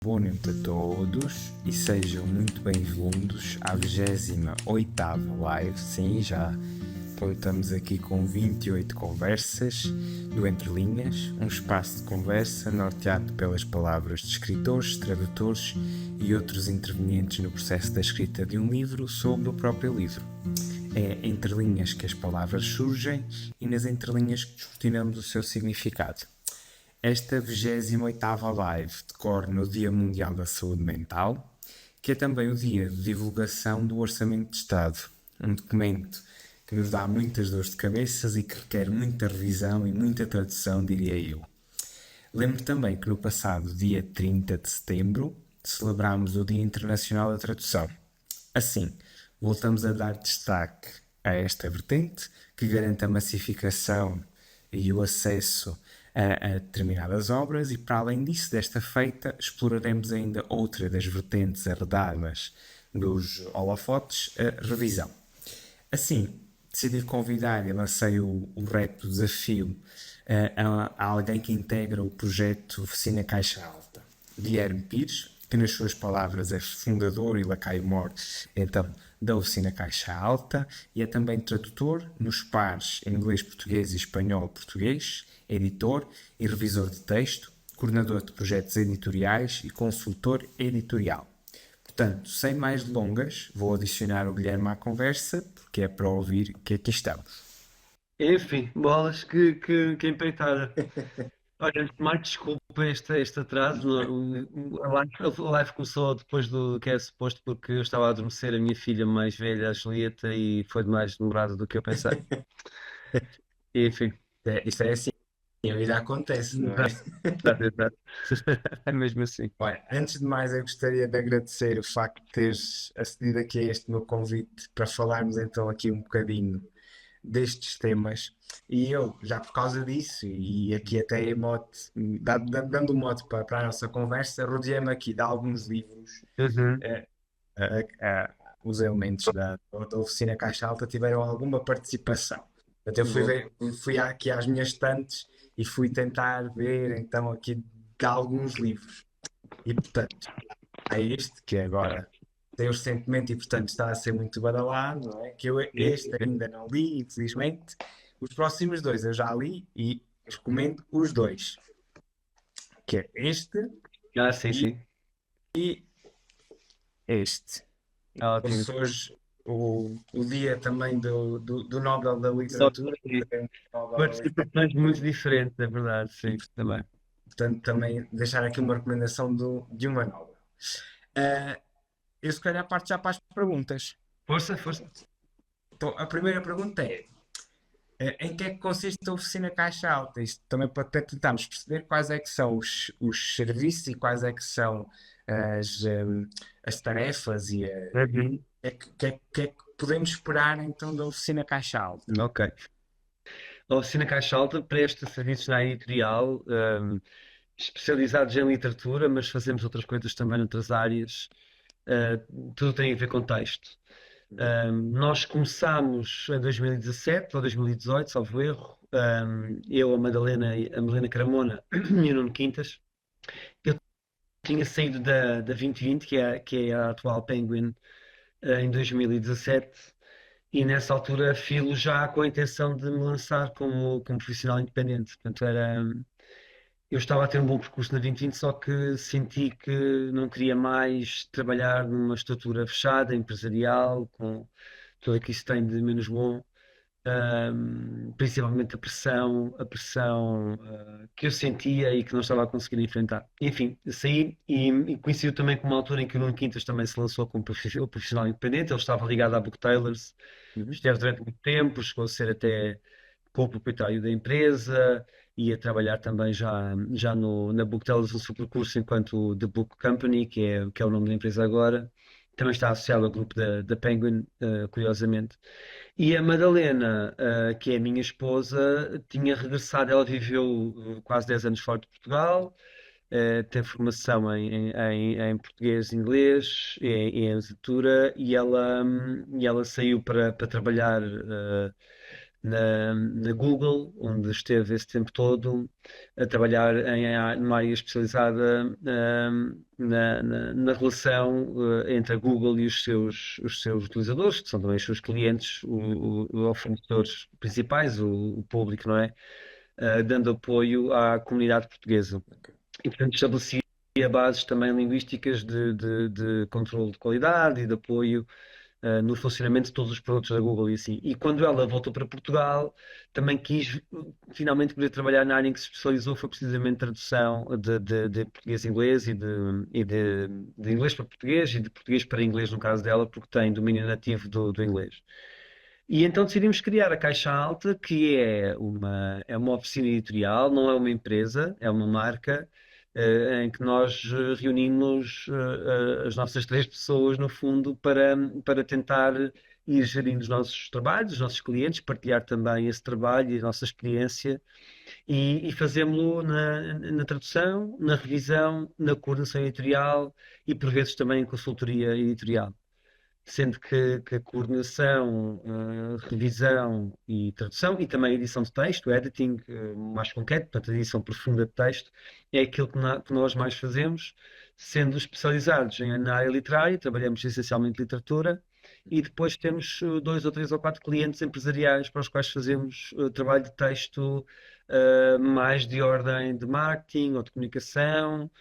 Boa noite a todos e sejam muito bem-vindos à 28ª live. Sim, já estamos aqui com 28 conversas do Entre Linhas, um espaço de conversa norteado pelas palavras de escritores, tradutores e outros intervenientes no processo da escrita de um livro sobre o próprio livro. É entre linhas que as palavras surgem e nas entrelinhas que descortinamos o seu significado. Esta 28ª live decorre no Dia Mundial da Saúde Mental, que é também o dia de divulgação do Orçamento de Estado, um documento que nos dá muitas dores de cabeças e que requer muita revisão e muita tradução, diria eu. Lembro também que no passado dia 30 de setembro celebramos o Dia Internacional da Tradução. Assim, voltamos a dar destaque a esta vertente que garante a massificação e o acesso a determinadas obras, e para além disso, desta feita, exploraremos ainda outra das vertentes arredadas dos holofotes, a revisão. Assim, decidi convidar e lancei o reto desafio a alguém que integra o projeto Oficina Caixa Alta, Guilherme Pires, que nas suas palavras é fundador e lacaio-mor então da Oficina Caixa Alta e é também tradutor nos pares inglês, português e espanhol português, editor e revisor de texto, coordenador de projetos editoriais e consultor editorial. Portanto, sem mais delongas, vou adicionar o Guilherme à conversa, porque é para ouvir que aqui estamos. Enfim, bolas que empreitada. Olha, antes de mais, desculpa este atraso. A live começou depois do que é suposto, porque eu estava a adormecer a minha filha mais velha, a Julieta, e foi mais demorado do que eu pensei. Enfim, Isto é assim, a vida acontece, não é? exato, exato. É mesmo assim. Olha, antes de mais, eu gostaria de agradecer o facto de teres acedido aqui a este meu convite para falarmos então aqui um bocadinho destes temas. E eu, já por causa disso, e aqui até em mote, dando um mote para a nossa conversa, rodeei-me aqui de alguns livros. Uhum. eh, os elementos da oficina Caixa Alta tiveram alguma participação. Portanto, eu Boa. fui aqui às minhas estantes e fui tentar ver então aqui de alguns livros. E portanto, há este que agora tem recentemente e portanto está a ser muito badalado, não é? Que eu este ainda não li, infelizmente. Os próximos dois eu já li e recomendo os dois, que é este Ah, sim, e, sim. e este. Ótimo. Fosse hoje o dia também do Nobel da Só Literatura, que o Nobel da Literatura, participações muito diferentes, é verdade, e sim, também. portanto também deixar aqui uma recomendação de uma Nobel. Ah, eu se calhar parto já para as perguntas. Força, força. Então, a primeira pergunta é: em que é que consiste a oficina Caixa Alta? Isto também para tentarmos perceber quais é que são os serviços e quais é que são as, as tarefas e Uhum. que é que podemos esperar então da oficina Caixa Alta. Ok. A Oficina Caixa Alta presta serviços na editorial, especializados em literatura, mas fazemos outras coisas também noutras áreas. Tudo tem a ver com texto. Nós começámos em 2017 ou 2018, salvo erro. Eu, a Madalena Caramona e o Nuno Quintas. Eu tinha saído da 2020, que é a atual Penguin, em 2017. E nessa altura filo já com a intenção de me lançar como profissional independente. Portanto, eu estava a ter um bom percurso na 2020, só que senti que não queria mais trabalhar numa estrutura fechada, empresarial, com tudo o que isso tem de menos bom. Principalmente a pressão que eu sentia e que não estava a conseguir enfrentar. Enfim, saí e coincidiu também com uma altura em que o Nuno Quintas também se lançou como profissional independente. Ele estava ligado à Booktailers, Uhum. esteve durante muito tempo, chegou a ser até co-proprietário da empresa e a trabalhar também já na Booktailers no seu percurso enquanto The Book Company, que é o nome da empresa agora. Também está associado ao grupo da Penguin, curiosamente. E a Madalena, que é a minha esposa, tinha regressado, ela viveu quase 10 anos fora de Portugal, tem formação em português, inglês e em literatura, e ela saiu para trabalhar na Google, onde esteve esse tempo todo a trabalhar numa área especializada na relação entre a Google e os seus utilizadores, que são também os seus clientes, os fornecedores principais, o público, não é? Dando apoio à comunidade portuguesa. E, portanto, estabelecia bases também linguísticas de controle de qualidade e de apoio no funcionamento de todos os produtos da Google e assim. E quando ela voltou para Portugal, também quis finalmente poder trabalhar na área em que se especializou, foi precisamente tradução de português-inglês de inglês para português e de português para inglês, no caso dela, porque tem domínio nativo do inglês. E então decidimos criar a Caixa Alta, que é uma oficina editorial, não é uma empresa, é uma marca, em que nós reunimos as nossas três pessoas, no fundo, para tentar ir gerindo os nossos trabalhos, os nossos clientes, partilhar também esse trabalho e a nossa experiência e fazemos-lo na tradução, na revisão, na coordenação editorial e por vezes também em consultoria editorial. Sendo que a coordenação, revisão e tradução, e também a edição de texto, editing, mais concreto, portanto, a edição profunda de texto, é aquilo que nós mais fazemos, sendo especializados na área literária, trabalhamos essencialmente literatura, e depois temos dois ou três ou quatro clientes empresariais para os quais fazemos trabalho de texto mais de ordem de marketing ou de comunicação,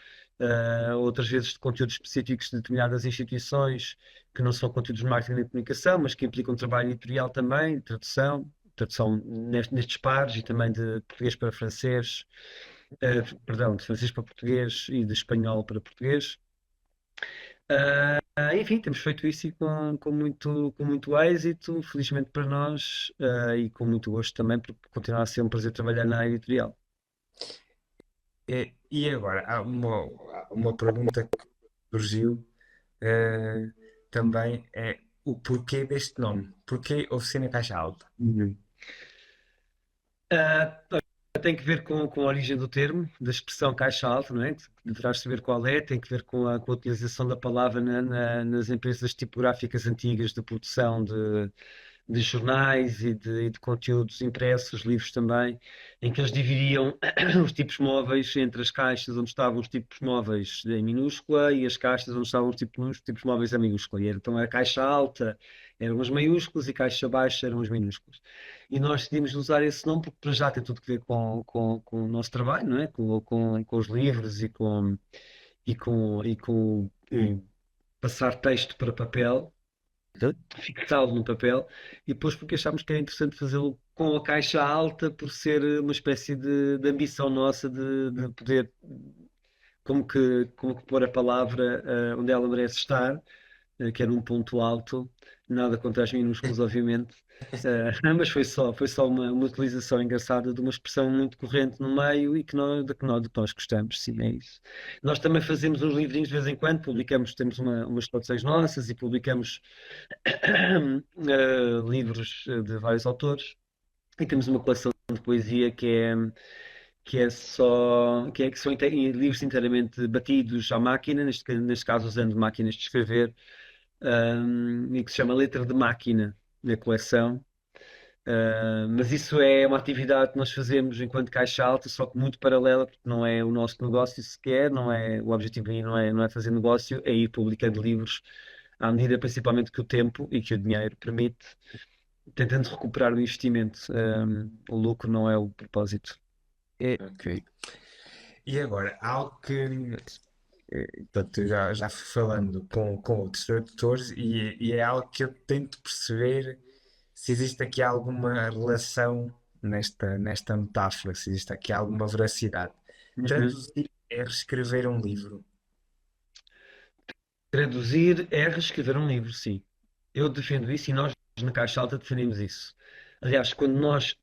outras vezes de conteúdos específicos de determinadas instituições que não são conteúdos de marketing nem de comunicação, mas que implicam trabalho editorial também, de tradução nestes pares e também de português para francês, perdão, de francês para português e de espanhol para português. Enfim, temos feito isso e com muito êxito, felizmente para nós, e com muito gosto também, porque continua a ser um prazer trabalhar na área editorial. E agora, há uma pergunta que surgiu eh, também, é o porquê deste nome? Porquê Oficina Caixa Alta? Uhum. Ah, Tem que ver com a origem do termo, da expressão caixa alta, não é? Que deverás saber qual é, tem que ver com a utilização da palavra nas empresas tipográficas antigas de produção de jornais e de conteúdos impressos, livros também, em que eles dividiam os tipos móveis entre as caixas onde estavam os tipos móveis em minúscula e as caixas onde estavam os tipos móveis em minúscula. Então a caixa alta eram as maiúsculas e caixa baixa eram as minúsculas. E nós decidimos usar esse nome porque para já tem tudo a ver com o nosso trabalho, não é? Com os livros e com passar texto para papel, fixá-lo no papel, e depois porque achámos que era interessante fazê-lo com a caixa alta por ser uma espécie de ambição nossa de poder, como que pôr a palavra onde ela merece estar, que era um ponto alto, nada contra as minúsculas, obviamente, mas foi só uma utilização engraçada de uma expressão muito corrente no meio e de que nós gostamos, sim, é isso. Nós também fazemos uns livrinhos de vez em quando, publicamos, temos umas traduções nossas e publicamos livros de vários autores e temos uma coleção de poesia que são livros inteiramente batidos à máquina, neste caso usando máquinas de escrever, e que se chama Letra de Máquina na coleção. Mas isso é uma atividade que nós fazemos enquanto Caixa Alta, só que muito paralela, porque não é o nosso negócio sequer, não é, o objetivo aí não é fazer negócio, é ir publicando livros à medida principalmente que o tempo e que o dinheiro permite, tentando recuperar o investimento. O lucro não é o propósito. Ok. E agora, algo que, portanto, já fui falando com outros tradutores e é algo que eu tento perceber se existe aqui alguma relação nesta metáfora, se existe aqui alguma veracidade. Uhum. Traduzir é reescrever um livro. Traduzir é reescrever um livro, sim. Eu defendo isso e nós na Caixa Alta defendemos isso. Aliás, quando nós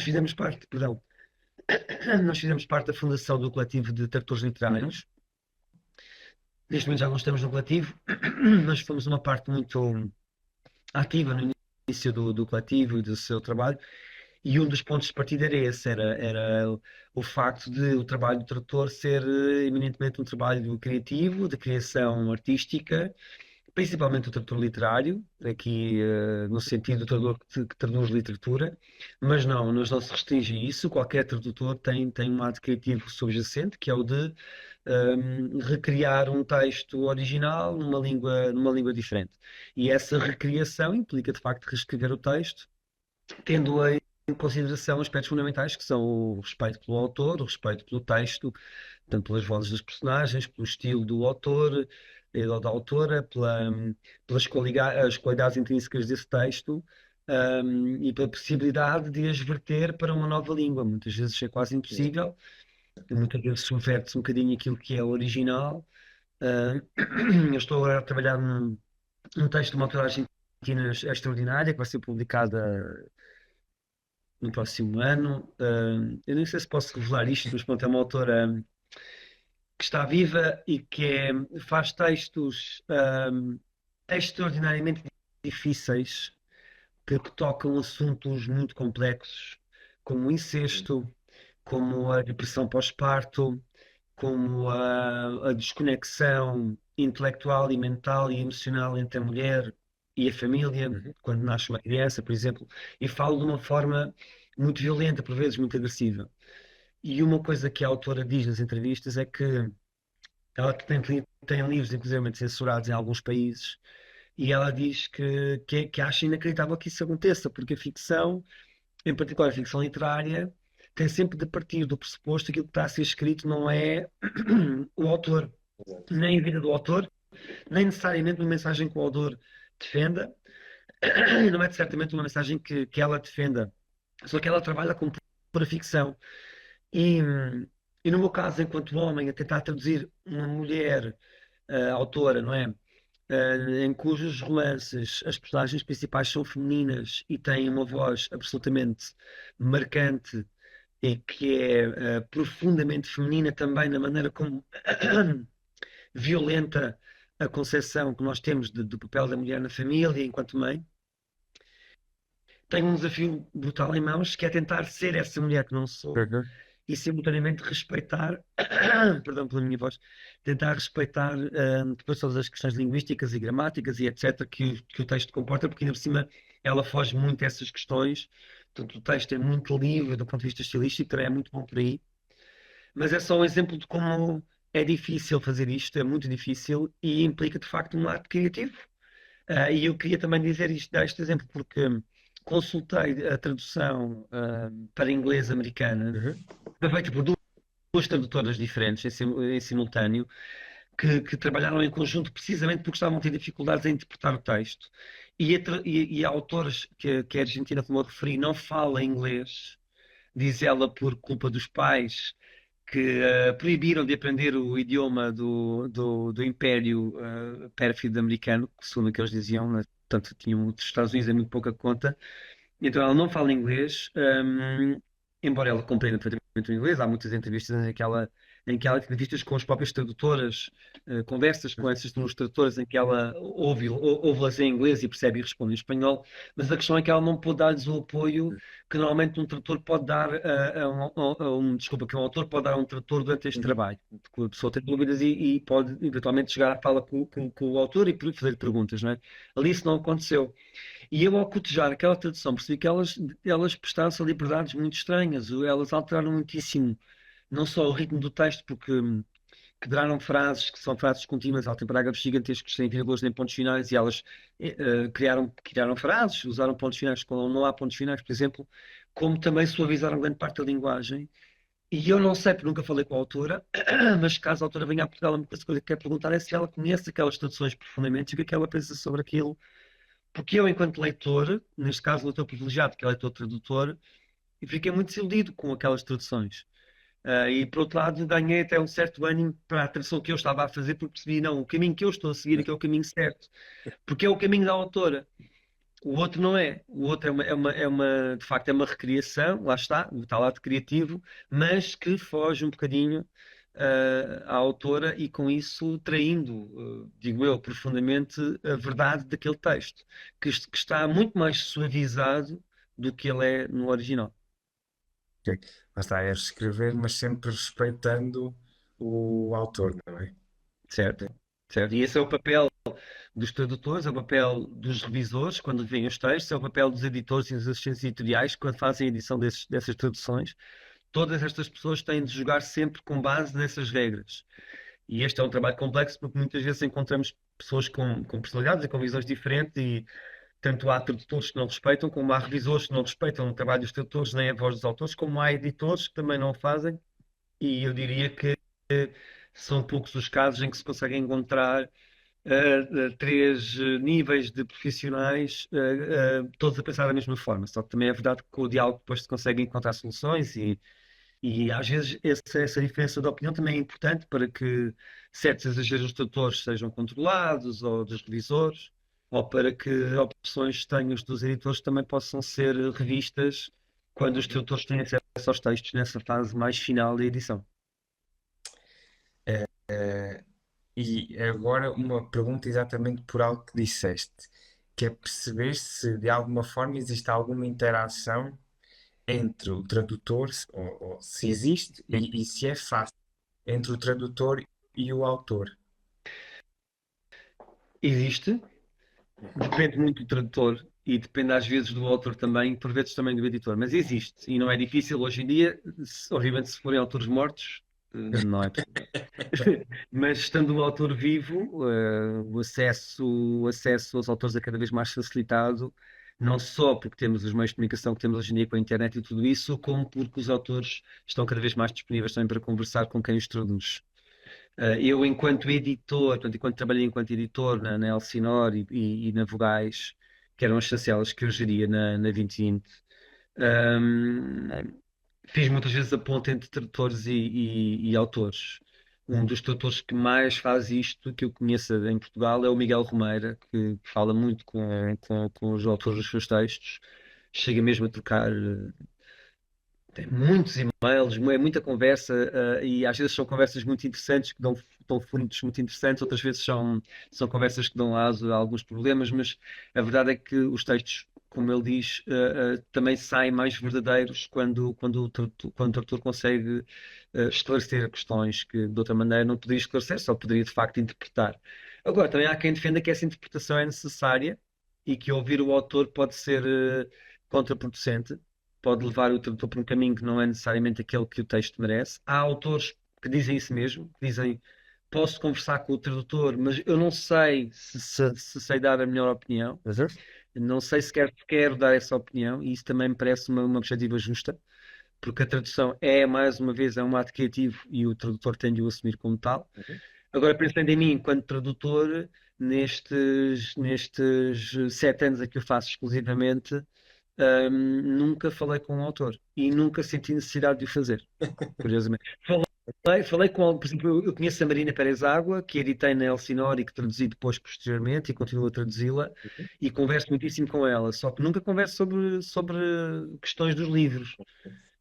fizemos parte, perdão, nós fizemos parte da fundação do coletivo de tradutores literários. Neste momento já não estamos no coletivo, nós fomos uma parte muito ativa no início do coletivo e do seu trabalho, e um dos pontos de partida era esse, era o facto de o trabalho do tradutor ser eminentemente um trabalho criativo, de criação artística, principalmente o tradutor literário, aqui no sentido do tradutor que traduz literatura, mas não se restringe a isso. Qualquer tradutor tem um ato criativo subjacente, que é o de recriar um texto original numa língua diferente. E essa recriação implica, de facto, reescrever o texto, tendo em consideração aspectos fundamentais que são o respeito pelo autor, o respeito pelo texto, tanto pelas vozes dos personagens, pelo estilo do autor ou da autora, as qualidades intrínsecas desse texto, e pela possibilidade de as verter para uma nova língua. Muitas vezes é quase impossível, e muitas vezes subverte-se um bocadinho aquilo que é o original. Eu estou agora a trabalhar num texto de uma autora argentina extraordinária, que vai ser publicada no próximo ano. Eu nem sei se posso revelar isto, mas pronto, é uma autora que está viva e faz textos extraordinariamente difíceis que tocam assuntos muito complexos, como o incesto, como a depressão pós-parto, como a desconexão intelectual e mental e emocional entre a mulher e a família, Uhum. quando nasce uma criança, por exemplo, e falo de uma forma muito violenta, por vezes muito agressiva. E uma coisa que a autora diz nas entrevistas é que ela tem livros, inclusive, censurados em alguns países, e ela diz que acha inacreditável que isso aconteça, porque a ficção, em particular a ficção literária, tem sempre de partir do pressuposto que aquilo que está a ser escrito não é o autor, Exato. nem a vida do autor, nem necessariamente uma mensagem que o autor defenda, não é certamente uma mensagem que ela defenda, só que ela trabalha com pura ficção. E, e no meu caso, enquanto homem, a tentar traduzir uma mulher autora, não é? Em cujos romances as personagens principais são femininas e têm uma voz absolutamente marcante e que é profundamente feminina também na maneira como violenta a concepção que nós temos do papel da mulher na família enquanto mãe. Tenho um desafio brutal em mãos, que é tentar ser essa mulher que não sou Uhum. e simultaneamente respeitar, perdão pela minha voz, tentar respeitar depois todas as questões linguísticas e gramáticas e etc. Que o texto comporta, porque ainda por cima ela foge muito a essas questões. Portanto, o texto é muito livre do ponto de vista estilístico, é muito bom por aí. Mas é só um exemplo de como é difícil fazer isto, é muito difícil e implica de facto um ato criativo. E eu queria também dizer isto, dar este exemplo, porque consultei a tradução para inglês americana, Uhum. foi feita por duas tradutoras diferentes em simultâneo, que trabalharam em conjunto precisamente porque estavam a ter dificuldades em interpretar o texto. E a autora, que é argentina, como eu referi, não fala inglês, diz ela por culpa dos pais que proibiram de aprender o idioma do Império Pérfido americano, segundo o que eles diziam, né? Portanto, tinham os Estados Unidos em muito pouca conta. Então ela não fala inglês, embora ela compreenda perfeitamente o inglês. Há muitas entrevistas em que ela entrevistas com as próprias tradutoras, conversas com essas duas tradutoras em que ela ouve-las em inglês e percebe e responde em espanhol, mas a questão é que ela não pode dar-lhes o apoio que normalmente um tradutor pode dar desculpa, que um autor pode dar a um tradutor durante este Uhum. trabalho. Porque a pessoa tem dúvidas e pode eventualmente chegar à fala com o autor e fazer perguntas, não é? Ali isso não aconteceu. E eu, ao cotejar aquela tradução, percebi que elas prestaram-se a liberdades muito estranhas. Elas alteraram muitíssimo, não só o ritmo do texto, porque quebraram frases que são frases contínuas, ela tem parágrafos gigantescos sem vírgulas nem pontos finais, e elas criaram frases, usaram pontos finais quando não há pontos finais, por exemplo, como também suavizaram grande parte da linguagem. E eu não sei, porque nunca falei com a autora, mas caso a autora venha a Portugal, a única coisa que quero perguntar é se ela conhece aquelas traduções profundamente e o que é que ela pensa sobre aquilo, porque eu, enquanto leitor, neste caso leitor privilegiado, que é leitor tradutor, e fiquei muito desiludido com aquelas traduções. E por outro lado, ganhei até um certo ânimo para a tradução que eu estava a fazer, porque percebi, não, o caminho que eu estou a seguir é que é o caminho certo, porque é o caminho da autora. O outro não é. O outro de facto, é uma recriação, lá está lado criativo, mas que foge um bocadinho à autora e com isso traindo, digo eu, profundamente a verdade daquele texto, que está muito mais suavizado do que ele é no original. Ok. Lá está, é escrever, mas sempre respeitando o autor, não é? Certo? certo? E esse é o papel dos tradutores, é o papel dos revisores quando veem os textos, é o papel dos editores e dos assistentes editoriais quando fazem a edição dessas traduções. Todas estas pessoas têm de jogar sempre com base nessas regras. E este é um trabalho complexo porque muitas vezes encontramos pessoas com personalidades e com visões diferentes e tanto há tradutores que não respeitam, como há revisores que não respeitam o trabalho dos tradutores nem a voz dos autores, como há editores que também não o fazem. E eu diria que são poucos os casos em que se consegue encontrar três níveis de profissionais, todos a pensar da mesma forma. Só que também é verdade que com o diálogo depois se consegue encontrar soluções e às vezes essa diferença de opinião também é importante para que certos exageros dos tradutores sejam controlados ou dos revisores, ou para que opções estranhas dos editores também possam ser revistas quando os tradutores têm acesso aos textos nessa fase mais final da edição. E agora uma pergunta exatamente por algo que disseste, que é perceber se de alguma forma existe alguma interação entre o tradutor, ou se existe, e se é fácil, entre o tradutor e o autor. Existe, depende muito do tradutor e depende às vezes do autor também, por vezes também do editor, mas existe e não é difícil hoje em dia, obviamente se forem autores mortos, não é possível. Mas estando o autor vivo, o acesso aos autores é cada vez mais facilitado, não só porque temos os meios de comunicação que temos hoje em dia com a internet e tudo isso, como porque os autores estão cada vez mais disponíveis também para conversar com quem os traduz. Eu, enquanto editor, portanto, enquanto trabalhei enquanto editor na Elsinore e na Vogais, que eram as chancelas que eu geria na 2020, fiz muitas vezes a ponte entre tradutores e autores. Um dos tradutores que mais faz isto, que eu conheço em Portugal, é o Miguel Romeira, que fala muito com os autores dos seus textos, chega mesmo a trocar tem muitos e-mails, é muita conversa, e às vezes são conversas muito interessantes que dão frutos muito interessantes, outras vezes são conversas que dão aso a alguns problemas, mas a verdade é que os textos, como ele diz, também saem mais verdadeiros quando o tradutor consegue esclarecer questões que de outra maneira não poderia esclarecer, só poderia de facto interpretar. Agora, também há quem defenda que essa interpretação é necessária e que ouvir o autor pode ser contraproducente, pode levar o tradutor por um caminho que não é necessariamente aquele que o texto merece. Há autores que dizem isso mesmo, que dizem posso conversar com o tradutor, mas eu não sei se sei dar a melhor opinião, Uhum. não sei se quero dar essa opinião, e isso também me parece uma perspectiva justa, porque a tradução é, mais uma vez, é um ato criativo e o tradutor tem de o assumir como tal. Agora, pensando em mim enquanto tradutor, nestes 7 anos a que eu faço exclusivamente, nunca falei com um autor e nunca senti necessidade de o fazer, curiosamente. Falei com, por exemplo, eu conheço a Marina Pérez Água, que editei na Elsinore e que traduzi depois posteriormente e continuo a traduzi-la e converso muitíssimo com ela, só que nunca converso sobre questões dos livros.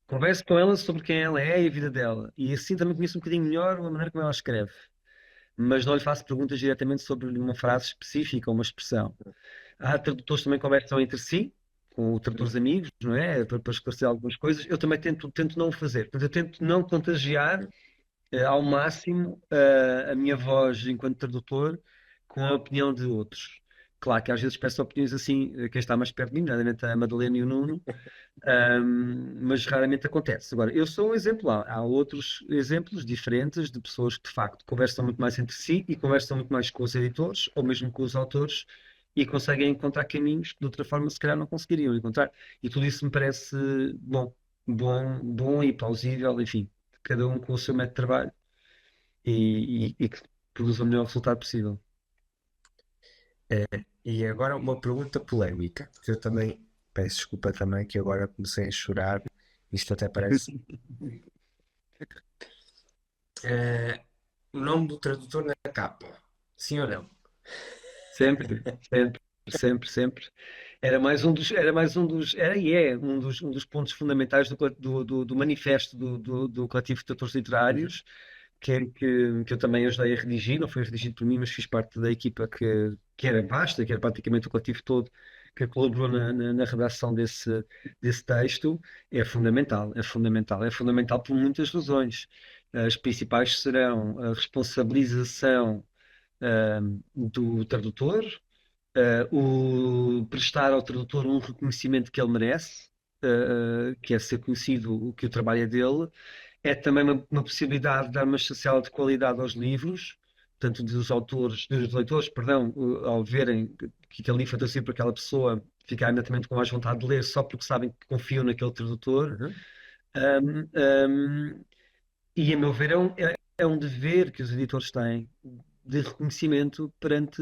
Converso com ela sobre quem ela é e a vida dela. E assim também conheço um bocadinho melhor a maneira como ela escreve. Mas não lhe faço perguntas diretamente sobre uma frase específica ou uma expressão. Há tradutores que também conversam entre si, com tradutores amigos, não é? Para esclarecer algumas coisas. Eu também tento não o fazer. Portanto, eu tento não contagiar ao máximo a minha voz enquanto tradutor com a opinião de outros. Claro que às vezes peço opiniões assim a quem está mais perto de mim, nomeadamente a Madalena e o Nuno, mas raramente acontece. Agora, eu sou um exemplo, há outros exemplos diferentes de pessoas que de facto conversam muito mais entre si e conversam muito mais com os editores ou mesmo com os autores e conseguem encontrar caminhos que de outra forma se calhar não conseguiriam encontrar. E tudo isso me parece bom e plausível, enfim, cada um com o seu método de trabalho e que produza o melhor resultado possível. E agora uma pergunta polémica, que eu também peço desculpa também, que agora comecei a chorar. Isto até parece. O nome do tradutor na capa, sim ou não? Sempre, sempre. Era e é um dos pontos fundamentais do manifesto do Coletivo de Tradutores Literários, que eu também ajudei a redigir, não foi redigido por mim, mas fiz parte da equipa que era vasta, que era praticamente o coletivo todo, que colaborou na redação desse texto. É fundamental por muitas razões. As principais serão a responsabilização do tradutor, o prestar ao tradutor um reconhecimento que ele merece, que é ser conhecido que o trabalho é dele, é também uma possibilidade de dar uma chancela de qualidade aos livros, tanto dos autores, dos leitores, perdão, ao verem que aquele livro foi traduzido por aquela pessoa, ficar imediatamente com mais vontade de ler só porque sabem que confiam naquele tradutor. Uhum. Um, um, e, a meu ver, é um dever que os editores têm de reconhecimento perante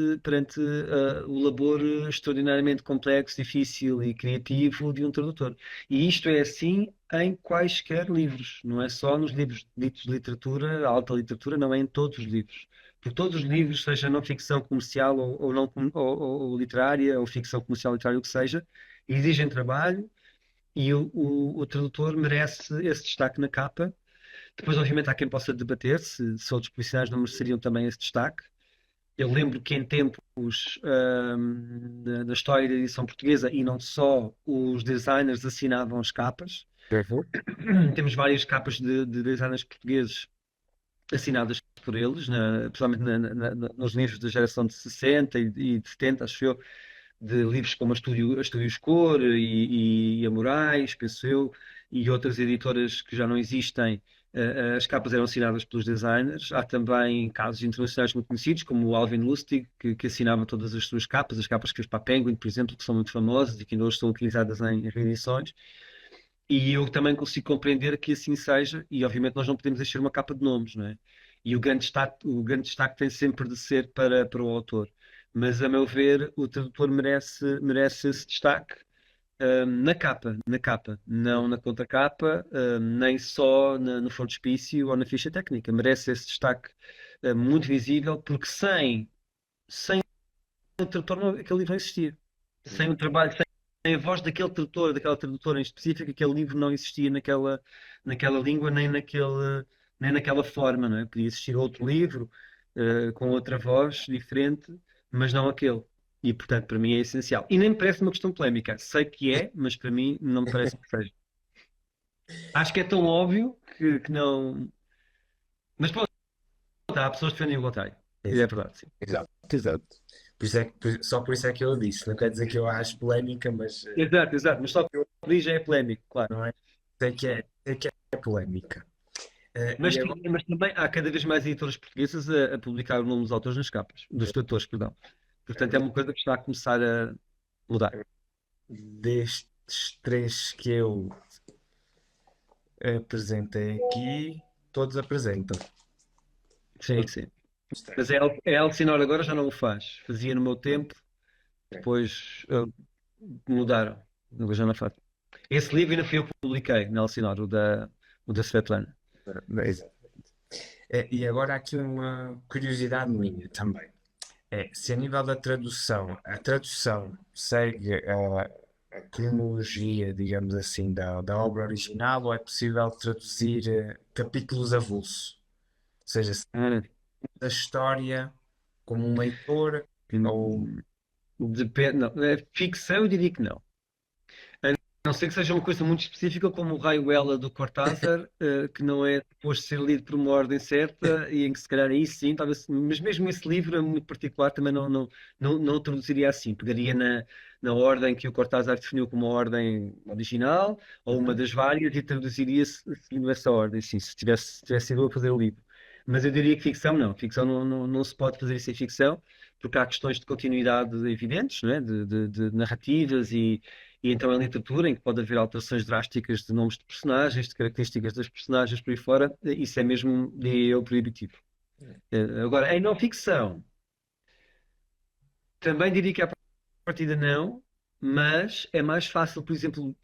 o labor extraordinariamente complexo, difícil e criativo de um tradutor. E isto é assim em quaisquer livros, não é só nos livros ditos de literatura, alta literatura, não é em todos os livros. Porque todos os livros, seja não ficção comercial ou não, ou literária, ou ficção comercial literária, o que seja, exigem trabalho e o tradutor merece esse destaque na capa. Depois, obviamente, há quem possa debater se outros profissionais não mereceriam também esse destaque. Eu lembro que em tempos da história da edição portuguesa, e não só, os designers assinavam as capas. Uhum. Temos várias capas de designers portugueses assinadas por eles, principalmente nos livros da geração de 60 e de 70, acho eu, de livros como a Estúdio Cor e a Moraes, penso eu, e outras editoras que já não existem. As capas eram assinadas pelos designers. Há também casos internacionais muito conhecidos, como o Alvin Lustig, que assinava todas as suas capas, as capas que fez para a Penguin, por exemplo, que são muito famosas e que ainda hoje são utilizadas em reedições. E eu também consigo compreender que assim seja, e obviamente nós não podemos deixar uma capa de nomes, não é? E o grande destaque tem sempre de ser para o autor. Mas, a meu ver, o tradutor merece esse destaque, na capa, não na contracapa, nem só no frontispício ou na ficha técnica. Merece esse destaque, muito visível, porque sem o tradutor aquele livro não existia. Sem o trabalho, sem a voz daquele tradutor, daquela tradutora em específico, aquele livro não existia naquela língua, nem naquela forma, não é? Podia existir outro livro, com outra voz diferente, mas não aquele. E, portanto, para mim é essencial. E nem me parece uma questão polémica. Sei que é, mas para mim não me parece que seja. Acho que é tão óbvio que não. Mas pronto, há pessoas que defendem o contrário. E é Exato, verdade, sim. exato, exato. Por isso é que, só por isso é que eu disse. Não quer dizer que eu acho polémica, mas Exato, exato. Mas só por aí já é polémico, claro. não é? Sei que é polémica. Mas, E agora, mas também há cada vez mais editoras portuguesas a publicar o nome dos autores nas capas, dos tradutores, perdão. Portanto, é uma coisa que está a começar a mudar. destes três que eu apresentei aqui, todos apresentam. Sim, sim. Mas é Elsinore agora já não o faz. Fazia no meu tempo, depois mudaram. Agora já não faz. Esse livro ainda fui eu que publiquei na Elsinore, o da Svetlana. Exato. E agora há aqui uma curiosidade minha também. Se a nível da tradução, a tradução segue a cronologia, digamos assim, da obra original, ou é possível traduzir capítulos avulso? Ou seja, se Ah, a história como um leitor, ou. depende, não. Ficção, eu diria que não. A não ser que seja uma coisa muito específica, como o Rayuela do Cortázar, que não é depois de ser lido por uma ordem certa, e em que se calhar aí sim, talvez, mas mesmo esse livro é muito particular, também não o traduziria assim. Pegaria na ordem que o Cortázar definiu como a ordem original, ou uma Uhum. das várias, e traduziria seguindo essa ordem, sim, se tivesse sido eu a fazer o livro. Mas eu diria que ficção não. Ficção não se pode fazer isso em ficção, porque há questões de continuidade evidentes, não é? De narrativas e então em literatura, em que pode haver alterações drásticas de nomes de personagens, de características das personagens por aí fora, isso é mesmo, diria eu, proibitivo. Agora, em não ficção, também diria que à partida não, mas é mais fácil, por exemplo,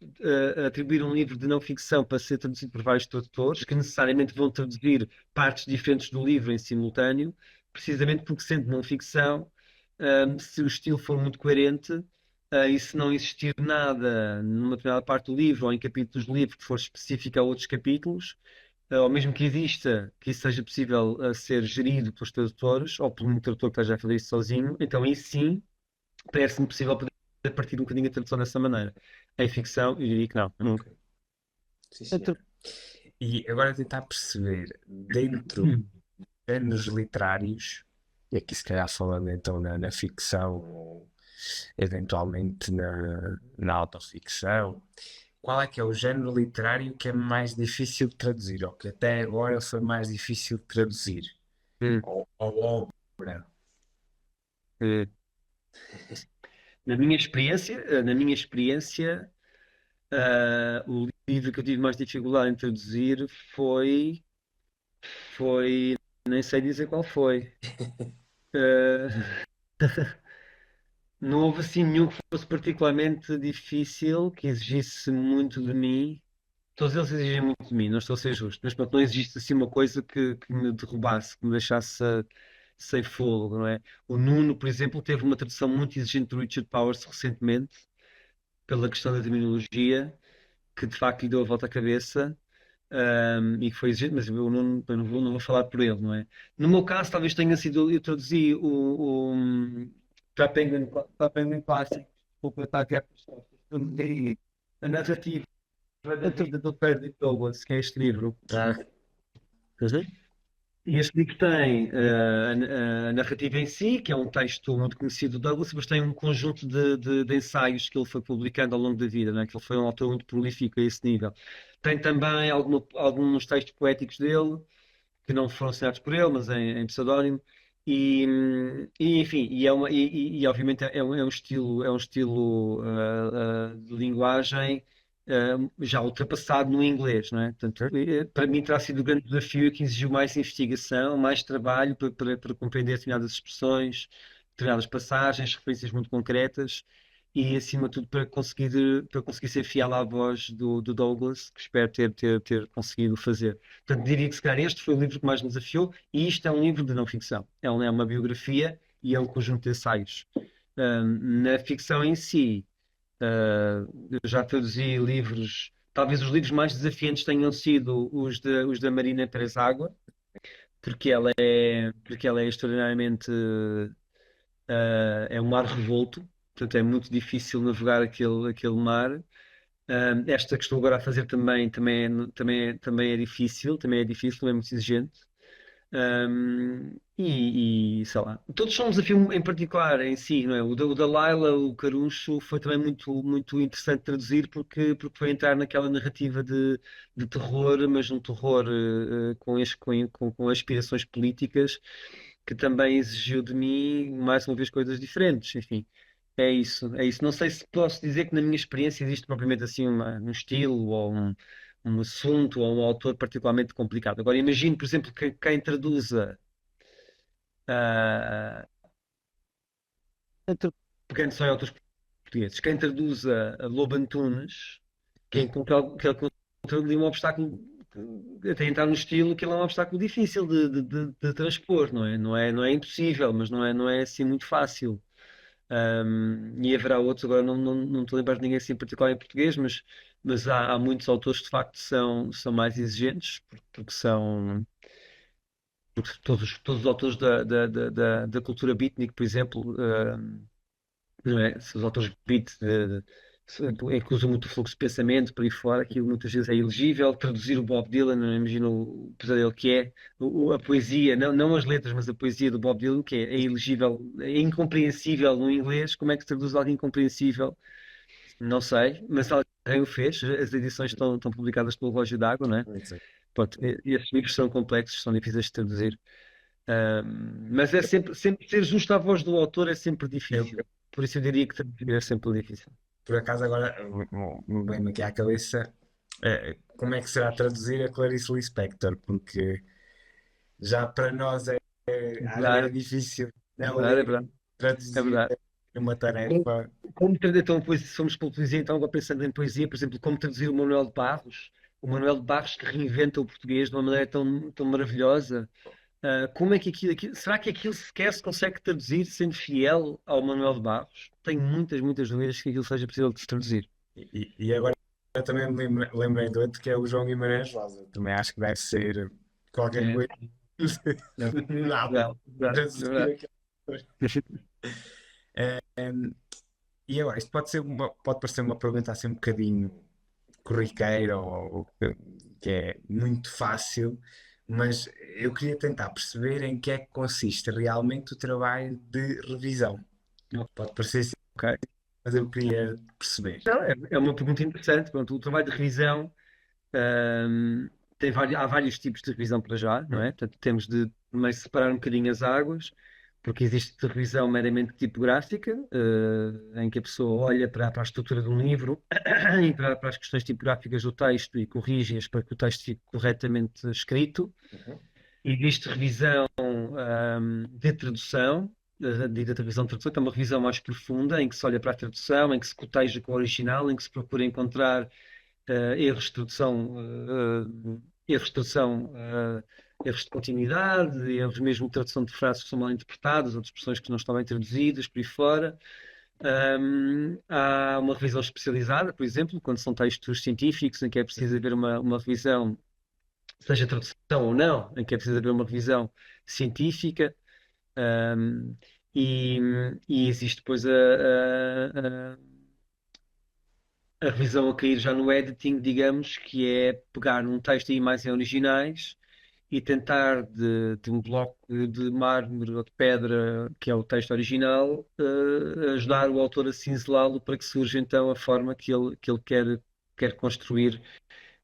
atribuir um livro de não ficção para ser traduzido por vários tradutores, que necessariamente vão traduzir partes diferentes do livro em simultâneo, precisamente porque, sendo não ficção, se o estilo for muito coerente, e se não existir nada numa determinada parte do livro ou em capítulos do livro que for específico a outros capítulos, ou mesmo que exista, que isso seja possível ser gerido pelos tradutores ou por um tradutor que esteja a fazer isso sozinho, então aí sim parece-me possível poder partir um bocadinho a tradução dessa maneira. Em ficção, eu diria que não, nunca. Sim, Então, senhor. E agora tentar perceber, dentro de géneros literários, E aqui se calhar falando então na ficção, ou eventualmente na autoficção, qual é que é o género literário que é mais difícil de traduzir, ou que até agora foi mais difícil de traduzir? Hum, Ou obra? hum. Na minha experiência, o livro que eu tive mais dificuldade em traduzir foi, nem sei dizer qual foi. Ah, não houve assim nenhum que fosse particularmente difícil, que exigisse muito de mim. Todos eles exigem muito de mim, não estou a ser justo, mas pronto, não existe assim uma coisa que me derrubasse, que me deixasse sem fôlego, não é? O Nuno, por exemplo, teve uma tradução muito exigente do Richard Powers recentemente, pela questão da terminologia, que de facto lhe deu a volta à cabeça, e que foi exigente, mas eu não vou falar por ele, não é? No meu caso, talvez tenha sido, eu traduzi para Penguin Classic, desculpa, aqui a pessoa, a narrativa da vida do Perry Douglas, que é este livro. Ah, Uhum. E este livro tem a narrativa em si, que é um texto muito conhecido do Douglas, mas tem um conjunto de ensaios que ele foi publicando ao longo da vida, né? Que ele foi um autor muito prolífico a esse nível. Tem também alguns textos poéticos dele, que não foram assinados por ele, mas em pseudónimo. Enfim, obviamente é um estilo de linguagem já ultrapassado no inglês, não é? Portanto, para mim terá sido um grande desafio que exigiu mais investigação, mais trabalho para compreender determinadas expressões, determinadas passagens, referências muito concretas e, acima de tudo, para conseguir ser fiel à voz do Douglas, que espero ter conseguido fazer. Portanto, diria que se calhar este foi o livro que mais me desafiou, e isto é um livro de não ficção. É uma biografia e é um conjunto de ensaios. Na ficção em si, eu já traduzi livros, talvez os livros mais desafiantes tenham sido os da Marina Pérez Água, porque ela é extraordinariamente, é um mar revolto, portanto é muito difícil navegar aquele mar. Esta que estou agora a fazer também é difícil, também é muito exigente. Sei lá, todos são um desafio em particular em si, não é? O da Laila, o Caruncho, foi também muito, muito interessante traduzir porque foi entrar naquela narrativa de terror, mas um terror com aspirações políticas, que também exigiu de mim, mais uma vez, coisas diferentes. Enfim, é isso, é isso. Não sei se posso dizer que na minha experiência existe propriamente assim um estilo ou um assunto ou um autor particularmente complicado. Agora, imagino, por exemplo, que quem traduza, ah, entre- pegando só em autores portugueses, quem traduza a Lobo Antunes, que ele encontrou ali um obstáculo, até entrar no estilo, que ele é um obstáculo difícil de transpor, não é? Não é impossível, mas não é assim muito fácil. E haverá outros, agora não estou a lembrar de ninguém assim em particular em português, mas há muitos autores que de facto são mais exigentes, porque todos os autores da cultura beatnik, por exemplo, não é? Se os autores beat em que usam muito o fluxo de pensamento por aí fora, aquilo muitas vezes é ilegível. Traduzir o Bob Dylan, não imagino o pesadelo que é. A poesia, não as letras, mas a poesia do Bob Dylan, que é ilegível, é incompreensível no inglês. Como é que se traduz algo incompreensível? Não sei, mas alguém o fez. As edições estão publicadas pelo Relógio d'Água, não é? Pronto, e esses livros são complexos, são difíceis de traduzir. Mas é sempre ser justo à voz do autor é sempre difícil. Por isso eu diria que traduzir é sempre difícil. Por acaso agora vem-me aqui à cabeça como é que será traduzir a Clarice Lispector, porque já para nós às vezes é Verdade, difícil é ela verdade, é verdade. É traduzir verdade. uma Como, tarefa. então, poesia, se formos pela poesia, então agora pensando em poesia, por exemplo, como traduzir o Manuel de Barros que reinventa o português de uma maneira tão maravilhosa. Como é que será que aquilo sequer se consegue traduzir sendo fiel ao Manuel de Barros? Tenho muitas, muitas dúvidas que aquilo seja possível de se traduzir. E agora eu também me lembrei de outro que é o João Guimarães Rosa. Também acho que deve ser qualquer É, coisa. é Nada. verdade, é verdade, é Traduzir verdade. aquela coisa. E agora, isto pode parecer uma pergunta assim um bocadinho corriqueira ou que é muito fácil, mas eu queria tentar perceber em que é que consiste realmente o trabalho de revisão. Pode parecer simples, Ok. mas eu queria perceber. Não, é uma pergunta interessante. Pronto, o trabalho de revisão, ahm, há vários tipos de revisão para já, não é? Portanto, temos de primeiro separar um bocadinho as águas, porque existe revisão meramente tipográfica, em que a pessoa olha para a estrutura de um livro e para as questões tipográficas do texto e corrige-as para que o texto fique corretamente escrito. Uhum. Existe revisão, de tradução, dita revisão de tradução, que é uma revisão mais profunda, em que se olha para a tradução, em que se coteja com o original, em que se procura encontrar erros de tradução, erros de tradução, erros de continuidade, erros mesmo de tradução de frases que são mal interpretadas, ou de expressões que não estão bem traduzidas, por aí fora. Há uma revisão especializada, por exemplo, quando são textos científicos, em que é preciso haver uma revisão, seja tradução ou não, em que é preciso haver uma revisão científica. Um, e, e existe depois a revisão a cair já no editing, digamos, que é pegar um texto e imagens originais e tentar de um bloco de mármore ou de pedra, que é o texto original, ajudar o autor a cinzelá-lo para que surja então a forma que ele quer construir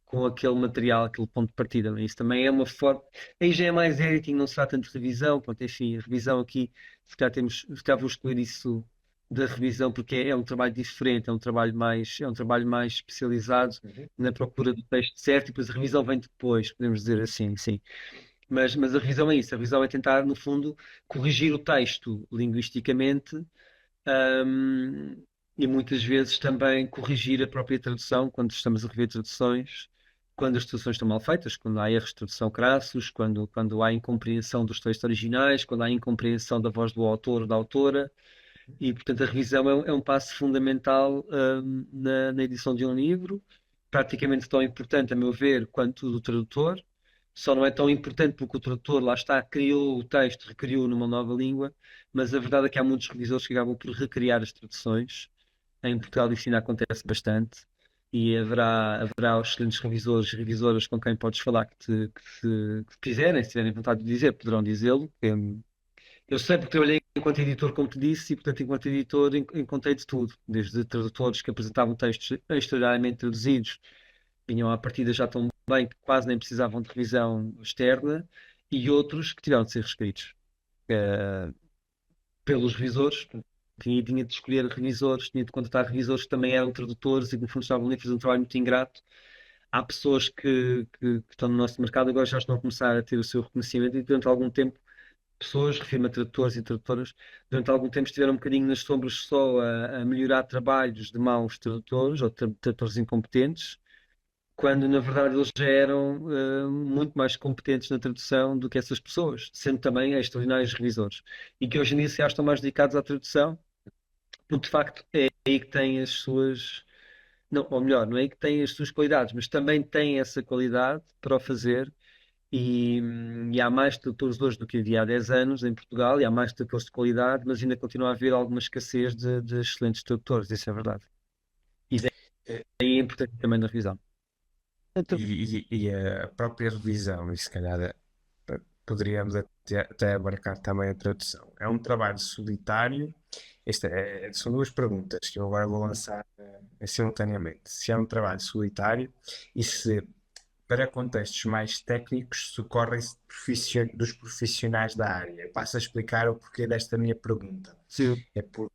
com aquele material, aquele ponto de partida. Isso também é uma forma. Aí já é mais editing, não será tanto revisão. Pronto, enfim, a revisão aqui, se calhar vou excluir isso da revisão, porque é um trabalho diferente, é um trabalho mais especializado Uhum. na procura do texto certo, e depois a revisão vem depois, podemos dizer assim, sim. Mas a revisão é isso, a revisão é tentar, no fundo, corrigir o texto linguisticamente, e muitas vezes também corrigir a própria tradução quando estamos a rever traduções, quando as traduções estão mal feitas, quando há erros de tradução crassos, quando há incompreensão dos textos originais, quando há incompreensão da voz do autor ou da autora. E, portanto, a revisão é um passo fundamental, na edição de um livro, praticamente tão importante, a meu ver, quanto o do tradutor. Só não é tão importante porque o tradutor, lá está, criou o texto, recriou numa nova língua, mas a verdade é que há muitos revisores que acabam por recriar as traduções. Em Portugal isso ainda acontece bastante. E haverá excelentes revisores e revisoras com quem podes falar que quiserem, se tiverem vontade de dizer, poderão dizê-lo. Eu sei porque trabalhei enquanto editor, como te disse, e portanto, enquanto editor, encontrei de tudo, desde tradutores que apresentavam textos extraordinariamente traduzidos, vinham à partida já tão bem que quase nem precisavam de revisão externa, e outros que tiveram de ser reescritos pelos revisores. Tinha de escolher revisores, tinha de contratar revisores que também eram tradutores e que, no fundo, estavam ali a fazer um trabalho muito ingrato. Há pessoas que estão no nosso mercado agora já estão a começar a ter o seu reconhecimento e durante algum tempo pessoas, refiro-me a tradutores e tradutoras, durante algum tempo estiveram um bocadinho nas sombras só a melhorar trabalhos de maus tradutores ou tradutores incompetentes, quando na verdade eles já eram muito mais competentes na tradução do que essas pessoas, sendo também extraordinários revisores. E que hoje em dia se já estão mais dedicados à tradução, porque de facto é aí que têm as suas. Não, ou melhor, não é aí que têm as suas qualidades, mas também têm essa qualidade para o fazer e há mais tradutores hoje do que havia há 10 anos em Portugal, e há mais tradutores de qualidade, mas ainda continua a haver alguma escassez de excelentes tradutores, isso é verdade. E Eh, daí a importância também da revisão. Então, e a própria revisão, e se calhar poderíamos até abarcar também a tradução. É um trabalho solitário. São duas perguntas que eu agora vou lançar simultaneamente. Se é um trabalho solitário e se, para contextos mais técnicos, socorrem-se dos profissionais da área. Eu passo a explicar o porquê desta minha pergunta. sim, É porque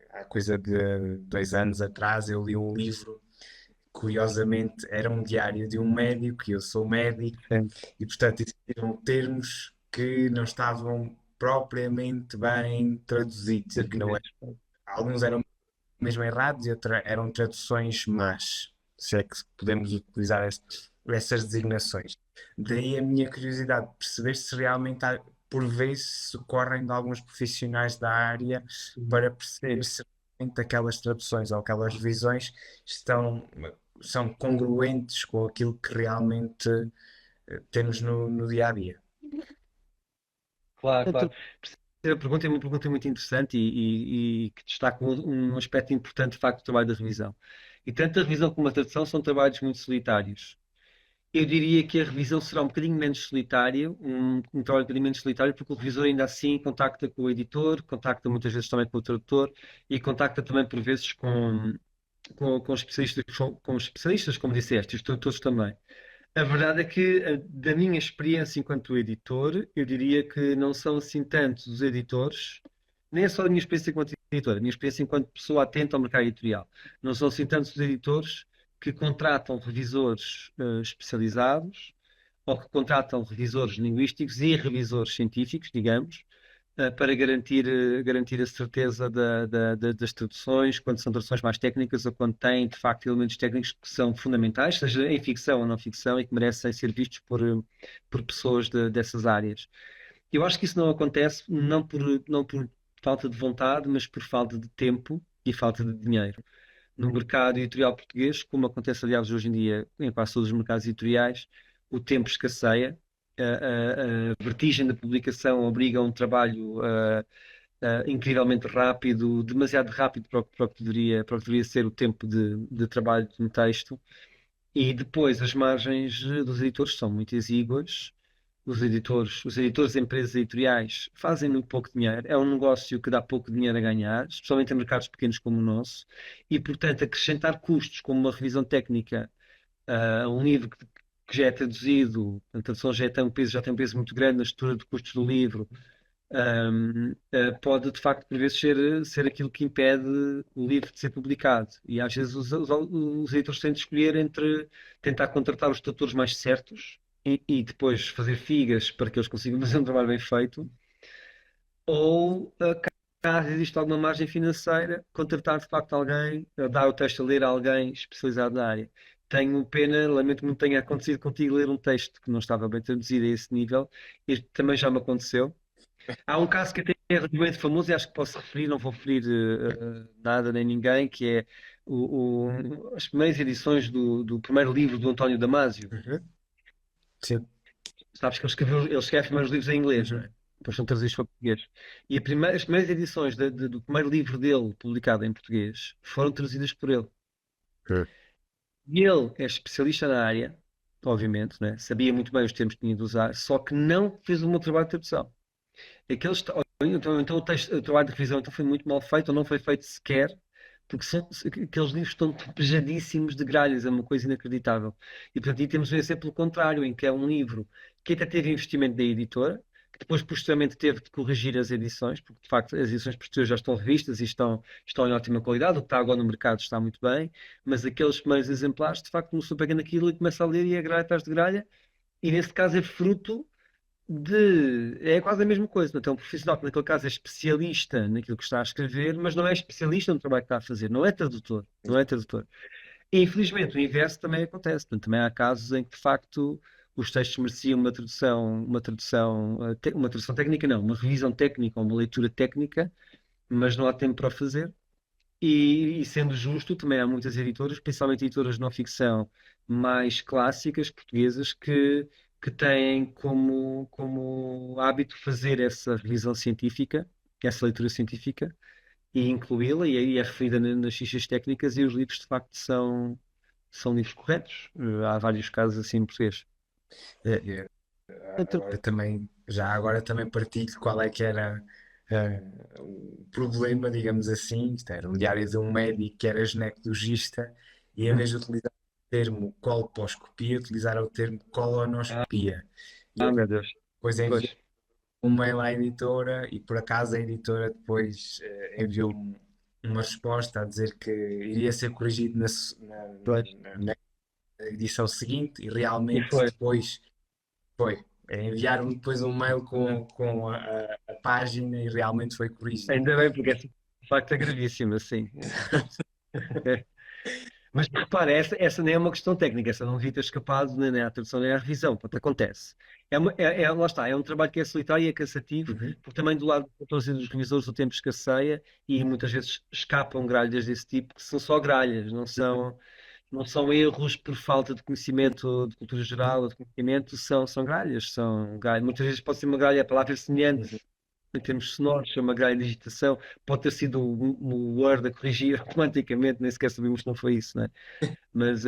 há coisa de 2 anos atrás eu li um livro, curiosamente era um diário de um médico, e eu sou médico, sim, e portanto existiam termos que não estavam propriamente bem traduzidos e que não eram, alguns eram mesmo errados e outros eram traduções más, se é que podemos utilizar essas designações. Daí a minha curiosidade de perceber se realmente por vezes socorrem de alguns profissionais da área para perceber sim. se realmente aquelas traduções ou aquelas revisões são congruentes com aquilo que realmente temos no dia a dia. Claro, claro. Então, A pergunta é uma pergunta muito interessante e que destaca um aspecto importante, de facto, do trabalho da revisão. E tanto a revisão como a tradução são trabalhos muito solitários. Eu diria que a revisão será um bocadinho menos solitária, um trabalho um bocadinho menos solitário, porque o revisor ainda assim contacta com o editor, contacta muitas vezes também com o tradutor e contacta também por vezes com especialistas, com especialistas, como disseste, e os tradutores também. A verdade é que, da minha experiência enquanto editor, eu diria que não são assim tantos os editores, nem é só a minha experiência enquanto editor, a minha experiência enquanto pessoa atenta ao mercado editorial. Não são assim tantos os editores que contratam revisores especializados ou que contratam revisores linguísticos e revisores científicos, digamos, para garantir a certeza das traduções, quando são traduções mais técnicas ou quando têm, de facto, elementos técnicos que são fundamentais, seja em ficção ou não ficção, e que merecem ser vistos por pessoas dessas áreas. Eu acho que isso não acontece não por falta de vontade, mas por falta de tempo e falta de dinheiro. No mercado editorial português, como acontece, aliás, hoje em dia em quase todos os mercados editoriais, o tempo escasseia, a vertigem da publicação obriga a um trabalho incrivelmente rápido, demasiado rápido para o que deveria ser o tempo de trabalho de um texto. E depois as margens dos editores são muito exíguas. Os editores de empresas editoriais fazem muito pouco dinheiro. É um negócio que dá pouco dinheiro a ganhar, especialmente em mercados pequenos como o nosso. E, portanto, acrescentar custos como uma revisão técnica a um livro que já é traduzido, a tradução já tem um peso muito grande na estrutura de custos do livro, pode de facto por vezes ser aquilo que impede o livro de ser publicado. E às vezes os editores têm de escolher entre tentar contratar os tradutores mais certos e depois fazer figas para que eles consigam fazer um trabalho bem feito, ou caso exista alguma margem financeira, contratar de facto alguém, dar o texto a ler a alguém especializado na área. Tenho pena, lamento que não tenha acontecido contigo ler um texto que não estava bem traduzido a esse nível. Este também já me aconteceu. Há um caso que até é relativamente famoso e acho que posso referir, não vou referir nada nem ninguém, que é as primeiras edições do primeiro livro do António Damasio. Uhum. Sim. Sabes que ele escreve primeiros livros em inglês, não Uhum. é? Depois são traduzidos para português. E as primeiras edições do primeiro livro dele, publicado em português, foram traduzidas por ele. Uhum. E ele é especialista na área, obviamente, né? Sabia muito bem os termos que tinha de usar, só que não fez o meu trabalho de tradução. Então o trabalho de revisão então foi muito mal feito, ou não foi feito sequer, porque aqueles livros estão pejadíssimos de gralhas, é uma coisa inacreditável. E portanto, aí temos um exemplo pelo contrário, em que é um livro que até teve investimento da editora, que depois posteriormente teve de corrigir as edições, porque de facto as edições posteriores já estão revistas e estão em ótima qualidade, o que está agora no mercado está muito bem, mas aqueles primeiros exemplares, de facto, começou pegando aquilo e começa a ler e a gralha atrás de gralha, e nesse caso é fruto é quase a mesma coisa. Então, um profissional que naquele caso é especialista naquilo que está a escrever, mas não é especialista no trabalho que está a fazer, não é tradutor, não é tradutor. E, infelizmente, o inverso também acontece. Portanto, também há casos em que, de facto, os textos mereciam uma tradução técnica, não, uma revisão técnica ou uma leitura técnica, mas não há tempo para o fazer. E sendo justo, também há muitas editoras, principalmente editoras de não ficção mais clássicas, portuguesas, que têm como hábito fazer essa revisão científica, essa leitura científica, e incluí-la, e aí é referida nas fichas técnicas, e os livros de facto são livros corretos. Há vários casos assim em português. É, agora também, já agora também partilho qual é que era o problema, digamos assim. Isto era um diário de um médico que era ginecologista e em vez de utilizar o termo colposcopia, utilizar o termo Ah, colonoscopia. E ele meu Deus. depois enviou Pois, um mail à editora e por acaso a editora depois enviou uma resposta a dizer que iria ser corrigido pois. na edição seguinte e E realmente foi. depois foi. Enviaram depois um mail com a página e realmente foi corrigido. Ainda bem, porque esse de facto é gravíssimo, assim. Mas repara, essa nem é uma questão técnica, essa não devia ter escapado nem à tradução nem à revisão, portanto, acontece. Lá está, é um trabalho que é solitário e é cansativo, Uhum. porque também do lado dos autores e dos revisores o tempo escasseia e muitas vezes escapam gralhas desse tipo, que são só gralhas, não são erros por falta de conhecimento de cultura geral ou de conhecimento, são gralhas, muitas vezes pode ser uma gralha, a palavra é semelhante, em termos sonoros, chama grelha de digitação, pode ter sido o Word a corrigir automaticamente, nem sequer sabemos que não foi isso, né? Mas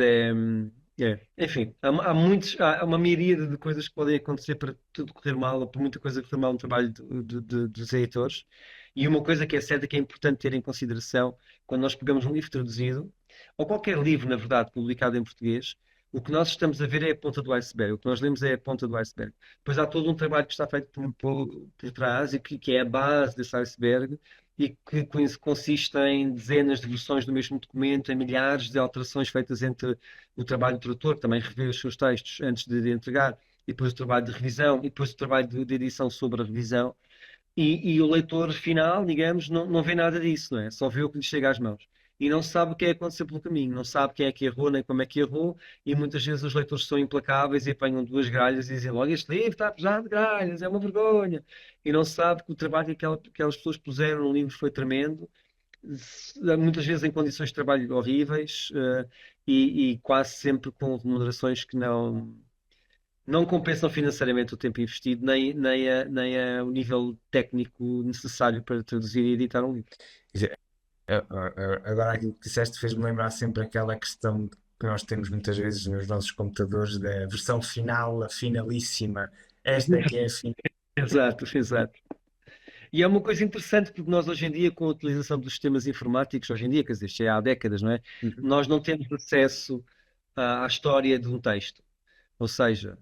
Enfim, há uma miríade de coisas que podem acontecer para tudo correr mal, ou por muita coisa correr mal no trabalho dos editores. E uma coisa que é certa que é importante ter em consideração quando nós pegamos um livro traduzido, ou qualquer livro, na verdade, publicado em português, o que nós estamos a ver é a ponta do iceberg, o que nós lemos é a ponta do iceberg. Depois há todo um trabalho que está feito por trás e que é a base desse iceberg e que com isso consiste em dezenas de versões do mesmo documento, em milhares de alterações feitas entre o trabalho do tradutor, que também revê os seus textos antes de entregar, e depois o trabalho de revisão, e depois o trabalho de edição sobre a revisão, e o leitor final, digamos, não vê nada disso, não é? Só vê o que lhe chega às mãos. E não sabe o que é que aconteceu pelo caminho, não sabe quem é que errou, nem como é que errou, e muitas vezes os leitores são implacáveis e apanham duas gralhas e dizem logo: Este livro está pesado de gralhas, é uma vergonha. E não sabe que o trabalho que aquelas pessoas puseram no livro foi tremendo, muitas vezes em condições de trabalho horríveis, e quase sempre com remunerações que não compensam financeiramente o tempo investido, o nível técnico necessário para traduzir e editar um livro. Agora, aquilo que disseste fez-me lembrar sempre aquela questão que nós temos muitas vezes nos nossos computadores da versão final, a finalíssima. Esta é que é a final. Exato, exato. E é uma coisa interessante porque nós hoje em dia, com a utilização dos sistemas informáticos, hoje em dia, quer dizer, isto é há décadas, não é? Nós não temos acesso à história de um texto. Ou seja,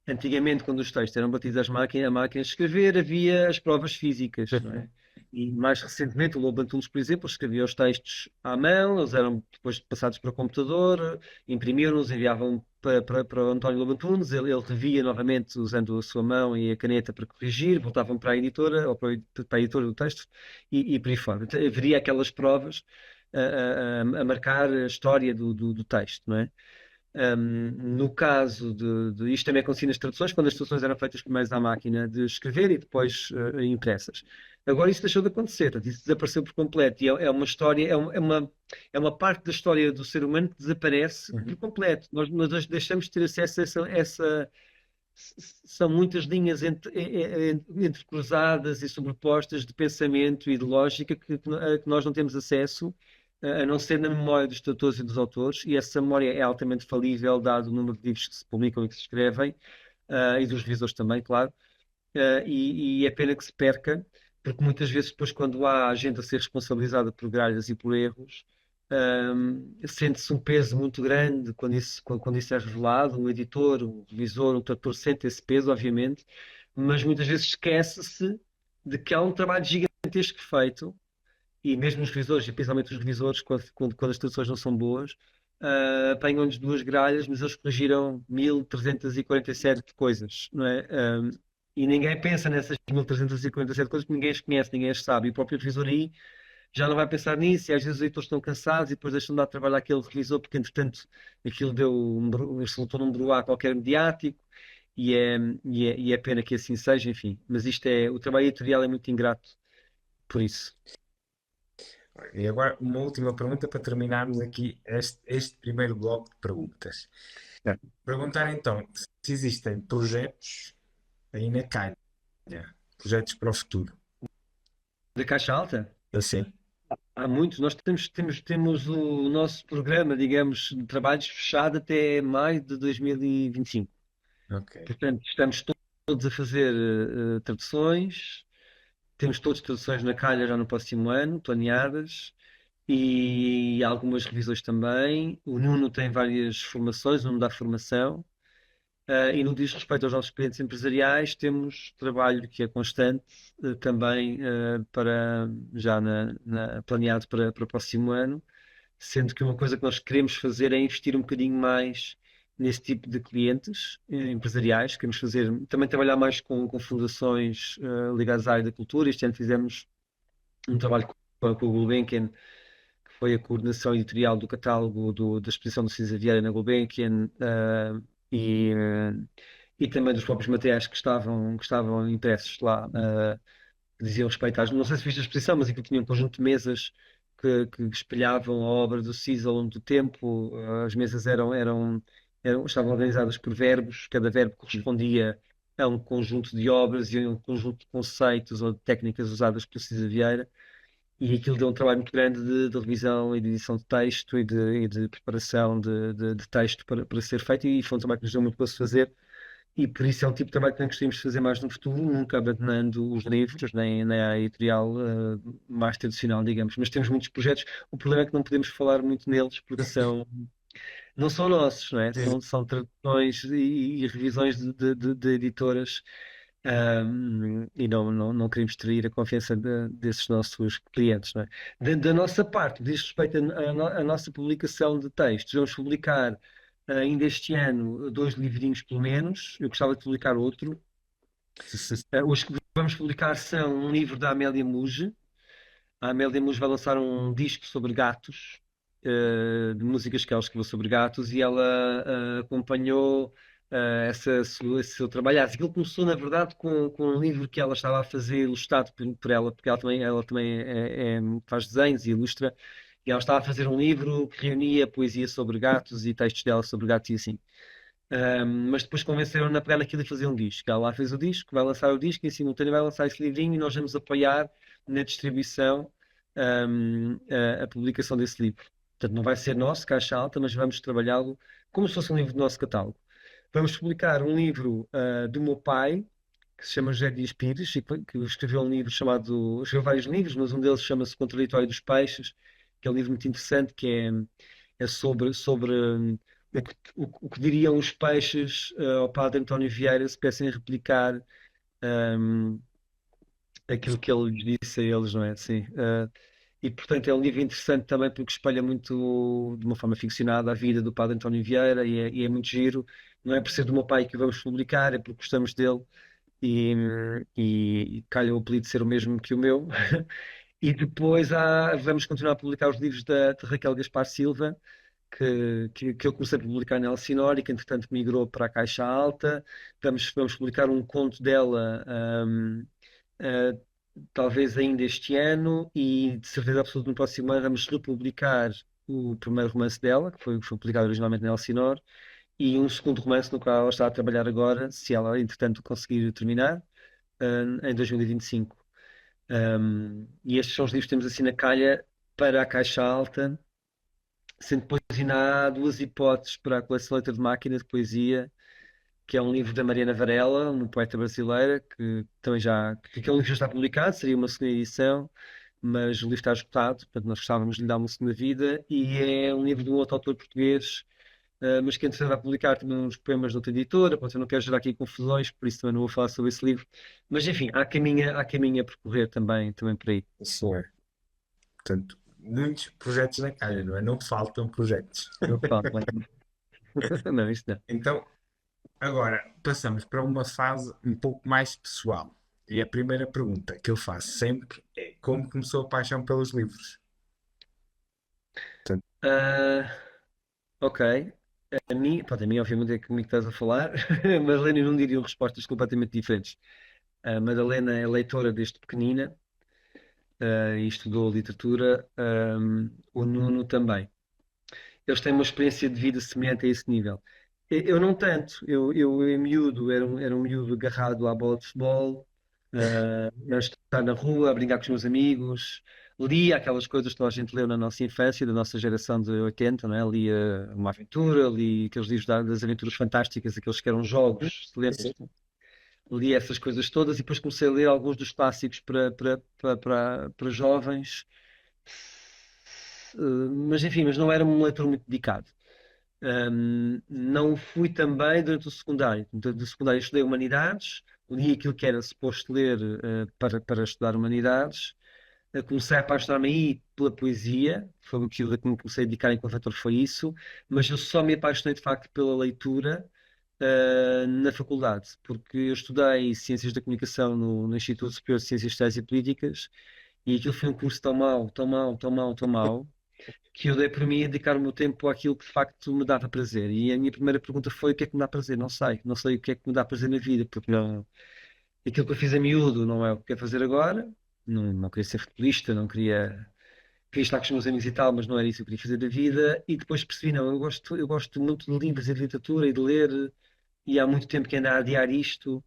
antigamente, quando os textos eram batidos a máquinas de escrever, havia as provas físicas, não é? E mais recentemente, o Lobo Antunes, por exemplo, escrevia os textos à mão, eles eram depois passados para o computador, imprimiam-nos, enviavam para o António Lobo Antunes, ele revia novamente usando a sua mão e a caneta para corrigir, voltavam para a editora, ou para a editora do texto, e por aí fora. Então, haveria aquelas provas a marcar a história do texto, não é? No caso isto também acontecia nas traduções, quando as traduções eram feitas primeiro à máquina de escrever e depois impressas. Agora isso deixou de acontecer, portanto, isso desapareceu por completo. E é uma história, é uma parte da história do ser humano que desaparece por completo. Nós deixamos de ter acesso a são muitas linhas entrecruzadas e sobrepostas de pensamento e de lógica que nós não temos acesso, a não ser na memória dos tradutores e dos autores, e essa memória é altamente falível, dado o número de livros que se publicam e que se escrevem, e dos revisores também, claro, e é pena que se perca, porque muitas vezes depois quando há gente a ser responsabilizada por gralhas e por erros, sente-se um peso muito grande quando isso é revelado, um editor, um revisor, um tradutor sente esse peso, obviamente, mas muitas vezes esquece-se de que há um trabalho gigantesco feito, e mesmo os revisores, e principalmente os revisores, quando as traduções não são boas, apanham-nos duas gralhas, mas eles corrigiram 1347 coisas, não é? E ninguém pensa nessas 1347 coisas, que ninguém as conhece, ninguém as sabe. E o próprio revisor aí já não vai pensar nisso, e às vezes os editores estão cansados e depois deixam de dar trabalho àquele revisor, porque entretanto aquilo resultou num broá qualquer mediático, e é pena que assim seja, enfim. Mas o trabalho editorial é muito ingrato por isso. E agora, uma última pergunta para terminarmos aqui este primeiro bloco de perguntas. É. Perguntar então se existem projetos aí na calha, projetos para o futuro. Da Caixa Alta? Eu sei. Há muitos. Nós temos o nosso programa, digamos, de trabalhos fechado até maio de 2025. Ok. Portanto, estamos todos a fazer traduções. Temos todos traduções na calha já no próximo ano, planeadas, e algumas revisões também. O Nuno tem várias formações, o Nuno dá formação. E no que diz respeito aos nossos clientes empresariais, temos trabalho que é constante, também para já planeado para o próximo ano, sendo que uma coisa que nós queremos fazer é investir um bocadinho mais nesse tipo de clientes empresariais. Queremos também trabalhar mais com fundações ligadas à área da cultura. Este ano fizemos um trabalho com o Gulbenkian, que foi a coordenação editorial do catálogo da exposição do Cisa Vieira na Gulbenkian, e, eh, e também dos próprios materiais que estavam impressos lá, que diziam respeito às. Não sei se viste a exposição, mas aquilo tinha um conjunto de mesas que espelhavam a obra do Cisa ao longo do tempo. As mesas estavam organizadas por verbos, cada verbo correspondia a um conjunto de obras e a um conjunto de conceitos ou de técnicas usadas pelo Cisa Vieira. E aquilo deu um trabalho muito grande de revisão e de edição de texto e de preparação de texto para ser feito, e foi um trabalho que nos deu muito para se fazer. E por isso é um tipo de trabalho que nós gostaríamos de fazer mais no futuro, nunca abandonando os livros, nem a editorial mais tradicional, digamos. Mas temos muitos projetos. O problema é que não podemos falar muito neles, porque não são nossos, não é? Sim. São traduções e revisões de editoras, e não queremos trair a confiança desses nossos clientes, não é? Da nossa parte, diz respeito a nossa publicação de textos, vamos publicar ainda este ano dois livrinhos pelo menos. Eu gostava de publicar outro. Os que vamos publicar são um livro da Amélia Muge. A Amélia Muge vai lançar um disco sobre gatos, de músicas que ela escreveu sobre gatos, e ela acompanhou esse seu trabalho. Aquilo começou, na verdade, com um livro que ela estava a fazer, ilustrado por ela, porque ela também faz desenhos e ilustra, e ela estava a fazer um livro que reunia poesia sobre gatos e textos dela sobre gatos e assim. Mas depois convenceram-na a pegar naquilo e fazer um disco. Ela lá fez o disco, vai lançar o disco e em simultâneo vai lançar esse livrinho, e nós vamos apoiar na distribuição a publicação desse livro. Portanto, não vai ser nosso, caixa alta, mas vamos trabalhá-lo como se fosse um livro do nosso catálogo. Vamos publicar um livro do meu pai, que se chama José Dias Pires, e que escreveu um livro chamado. Escreveu vários livros, mas um deles chama-se Contraditório dos Peixes, que é um livro muito interessante, que é sobre o que diriam os peixes ao padre António Vieira se pudessem replicar hum, aquilo que ele lhes disse a eles, não é? Sim. E portanto é um livro interessante também porque espelha muito, de uma forma ficcionada, a vida do padre António Vieira, e é muito giro. Não é por ser do meu pai que o vamos publicar, é porque gostamos dele, e calha o apelido ser o mesmo que o meu. E depois vamos continuar a publicar os livros de Raquel Gaspar Silva, que eu comecei a publicar na Elsinore e que entretanto migrou para a Caixa Alta. Vamos publicar um conto dela, ah, talvez ainda este ano, e de certeza absoluta no próximo ano vamos republicar o primeiro romance dela, que foi publicado originalmente na Elsinore, e um segundo romance no qual ela está a trabalhar agora, se ela entretanto conseguir terminar, em 2025. E estes são os livros que temos assim na calha para a Caixa Alta, sendo depois ainda há duas hipóteses para a coleção Letra de Máquina de Poesia, que é um livro da Mariana Varela, uma poeta brasileira, que também que aquele livro já está publicado, seria uma segunda edição, mas o livro está esgotado, portanto nós gostávamos de lhe dar uma segunda vida, e é um livro de um outro autor português, mas que entretanto vai publicar também uns poemas de outra editora. Pronto, eu não quero gerar aqui confusões, por isso também não vou falar sobre esse livro, mas enfim, há caminho a percorrer também por aí. Isso é. Portanto, muitos projetos na calha, não é? Não faltam projetos. Eu falo, não, isso não. Então, agora passamos para uma fase um pouco mais pessoal. E a primeira pergunta que eu faço sempre é: como começou a paixão pelos livros? Portanto, Ah, ok. Pronto, a mim obviamente é comigo que estás a falar, mas Helena, eu não diriam respostas completamente diferentes. A Madalena é leitora desde pequenina, e estudou literatura, o Nuno também. Eles têm uma experiência de vida semelhante a esse nível. Eu não tanto. Eu em miúdo era um miúdo agarrado à bola de futebol, a estar na rua, a brincar com os meus amigos. Lia aquelas coisas que toda a gente leu na nossa infância, da nossa geração de 80, não é? Lia Uma Aventura, li aqueles livros das Aventuras Fantásticas, aqueles que eram jogos, se lembras? Li essas coisas todas, e depois comecei a ler alguns dos clássicos para jovens. Mas enfim, não era um leitor muito dedicado. Não fui também durante o secundário. Durante o secundário estudei Humanidades, li aquilo que era suposto ler, para estudar Humanidades. Comecei a apaixonar-me aí pela poesia, foi aquilo a que me comecei a dedicar enquanto leitor, foi isso, mas eu só me apaixonei de facto pela leitura, na faculdade, porque eu estudei Ciências da Comunicação no Instituto Superior de Ciências Sociais e Políticas, e aquilo foi um curso tão mau, tão mau, tão mau, tão mau, que eu dei por mim a dedicar o meu tempo àquilo que de facto me dava prazer. E a minha primeira pergunta foi: o que é que me dá prazer? Não sei o que é que me dá prazer na vida, porque não, aquilo que eu fiz a miúdo não é o que quero fazer agora. Não queria ser futebolista, não queria estar com os meus amigos e tal, mas não era isso que eu queria fazer da vida. E depois percebi: não, eu gosto muito de livros e de literatura e de ler, e há muito tempo que ando a adiar isto,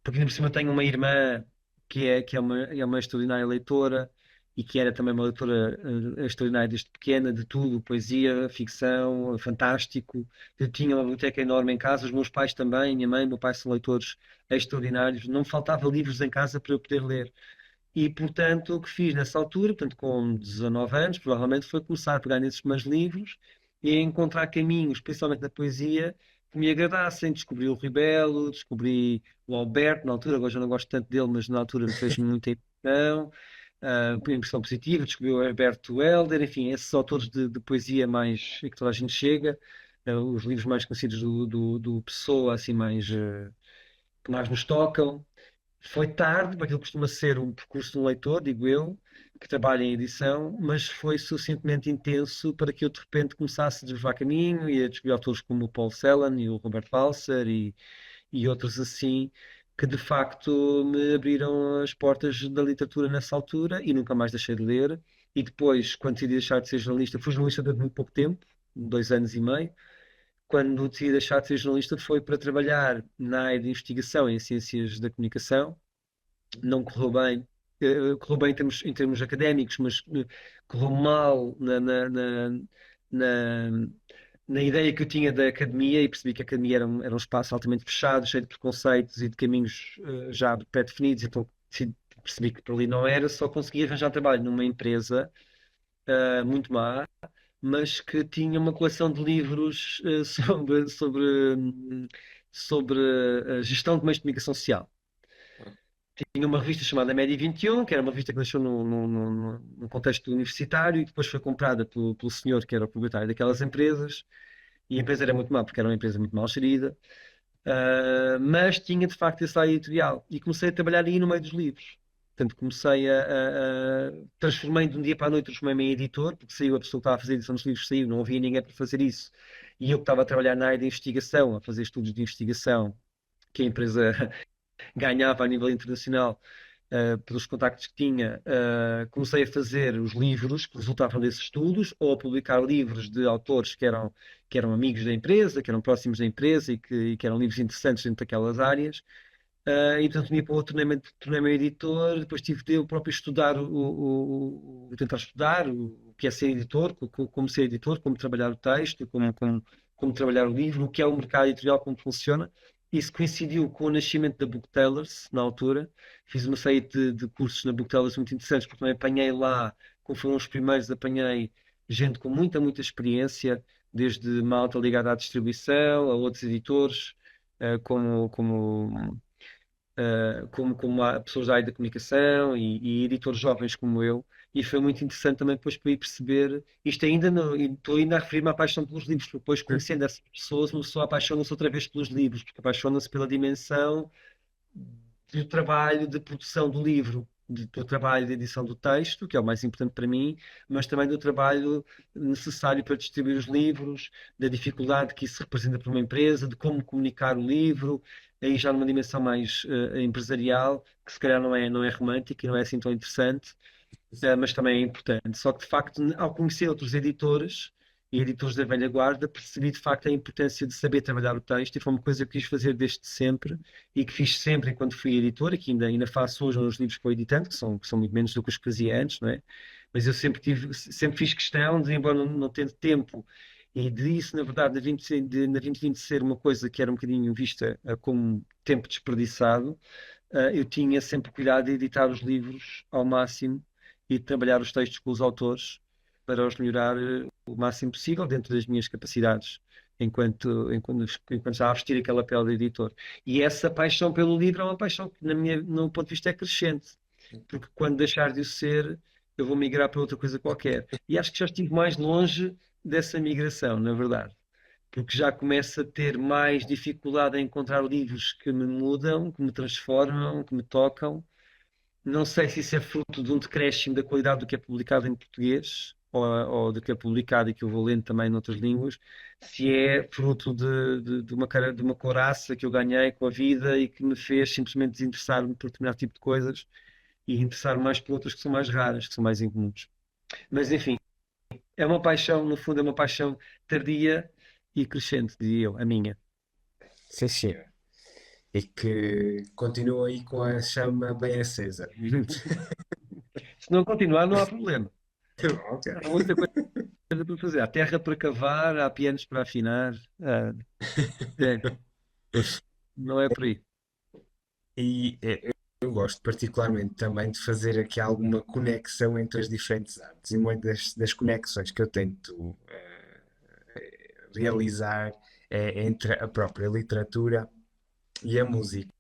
porque ainda por cima tenho uma irmã que é uma extraordinária leitora, e que era também uma leitora extraordinária desde pequena, de tudo, poesia, ficção, fantástico. Eu tinha uma biblioteca enorme em casa, os meus pais também, minha mãe, meu pai são leitores extraordinários. Não me faltava livros em casa para eu poder ler. E, portanto, o que fiz nessa altura, portanto, com 19 anos, provavelmente foi começar a pegar nesses meus livros e a encontrar caminhos, principalmente na poesia, que me agradassem. Descobri o Ribelo, descobri o Alberto, na altura, agora já não gosto tanto dele, mas na altura me fez muita impressão, impressão positiva. Descobri o Alberto Helder, enfim, esses autores de poesia mais que toda a gente chega, os livros mais conhecidos do Pessoa, assim, que mais nos tocam. Foi tarde, para aquilo que costuma ser um percurso de um leitor, digo eu, que trabalha em edição, mas foi suficientemente intenso para que eu de repente começasse a desbravar caminho e a descobrir autores como o Paul Celan e o Robert Balser e outros assim, que de facto me abriram as portas da literatura nessa altura e nunca mais deixei de ler. E depois, quando decidi deixar de ser jornalista, fui jornalista durante muito pouco tempo, 2 anos e meio. Quando decidi deixar de ser jornalista foi para trabalhar na área de investigação em ciências da comunicação. Não correu bem, correu bem em termos académicos, mas correu mal na, na ideia que eu tinha da academia e percebi que a academia era um espaço altamente fechado, cheio de preconceitos e de caminhos já pré-definidos, então percebi que por ali não era, só consegui arranjar trabalho numa empresa muito má, mas que tinha uma coleção de livros sobre gestão de meios de comunicação social. Tinha uma revista chamada Média 21, que era uma revista que nasceu num contexto universitário e depois foi comprada pelo senhor que era o proprietário daquelas empresas. E a empresa era muito má, porque era uma empresa muito mal gerida, mas tinha de facto esse lado editorial. E comecei a trabalhar aí no meio dos livros. Portanto, transformei de um dia para a noite, transformei-me em editor, porque saiu a pessoa que estava a fazer edição dos livros, saiu, não havia ninguém para fazer isso. E eu que estava a trabalhar na área de investigação, a fazer estudos de investigação, que a empresa ganhava a nível internacional, pelos contactos que tinha, comecei a fazer os livros que resultavam desses estudos, ou a publicar livros de autores que eram amigos da empresa, que eram próximos da empresa e que eram livros interessantes dentro daquelas áreas. E portanto, vinha para o tornei-me editor, depois tive de eu próprio estudar, tentar estudar o que é ser editor, como ser editor, como trabalhar o texto, como trabalhar o livro, o que é o mercado editorial, como funciona. Isso coincidiu com o nascimento da Booktellers, na altura. Fiz uma série de cursos na Booktellers muito interessantes, porque também apanhei lá, como foram os primeiros, apanhei gente com muita, muita experiência, desde malta ligada à distribuição, a outros editores, como há pessoas da área da comunicação e editores jovens como eu, e foi muito interessante também depois para ir perceber, isto ainda não, e estou ainda a referir-me à paixão pelos livros, porque depois conhecendo essas pessoas, uma pessoa apaixona-se outra vez pelos livros, porque apaixona-se pela dimensão do trabalho de produção do livro, do trabalho de edição do texto, que é o mais importante para mim, mas também do trabalho necessário para distribuir os livros, da dificuldade que isso representa para uma empresa, de como comunicar o livro, aí já numa dimensão mais empresarial, que se calhar não é romântica e não é assim tão interessante, mas também é importante. Só que, de facto, ao conhecer outros editores e editores da velha guarda, percebi de facto a importância de saber trabalhar o texto e foi uma coisa que quis fazer desde sempre e que fiz sempre enquanto fui editor, e que ainda faço hoje nos livros que vou editando, que são muito menos do que os que fazia antes, não é? Mas eu sempre fiz questão de, embora não tendo tempo, e disso, na verdade, na 2020 ser uma coisa que era um bocadinho vista como tempo desperdiçado, eu tinha sempre cuidado de editar os livros ao máximo e de trabalhar os textos com os autores para os melhorar o máximo possível dentro das minhas capacidades, enquanto estava a vestir aquela pele de editor. E essa paixão pelo livro é uma paixão que, no ponto de vista, é crescente, porque quando deixar de o ser, eu vou migrar para outra coisa qualquer. E acho que já estive mais longe dessa migração, na verdade, porque já começo a ter mais dificuldade em encontrar livros que me mudam, que me transformam, que me tocam. Não sei se isso é fruto de um decréscimo da qualidade do que é publicado em português, ou do que é publicado e que eu vou lendo também noutras línguas, se é fruto de uma couraça que eu ganhei com a vida e que me fez simplesmente desinteressar-me por determinado tipo de coisas e interessar mais por outras que são mais raras, que são mais incomuns. Mas enfim, é uma paixão, no fundo, é uma paixão tardia e crescente, diria eu, a minha. Sim, sim. E que continua aí com a chama bem acesa. Se não continuar, não há problema. Ok. Há muita coisa para fazer. Há terra para cavar, há pianos para afinar. É, não é por aí. E eu gosto particularmente também de fazer aqui alguma conexão entre as diferentes artes. E uma das conexões que eu tento realizar é entre a própria literatura e a música.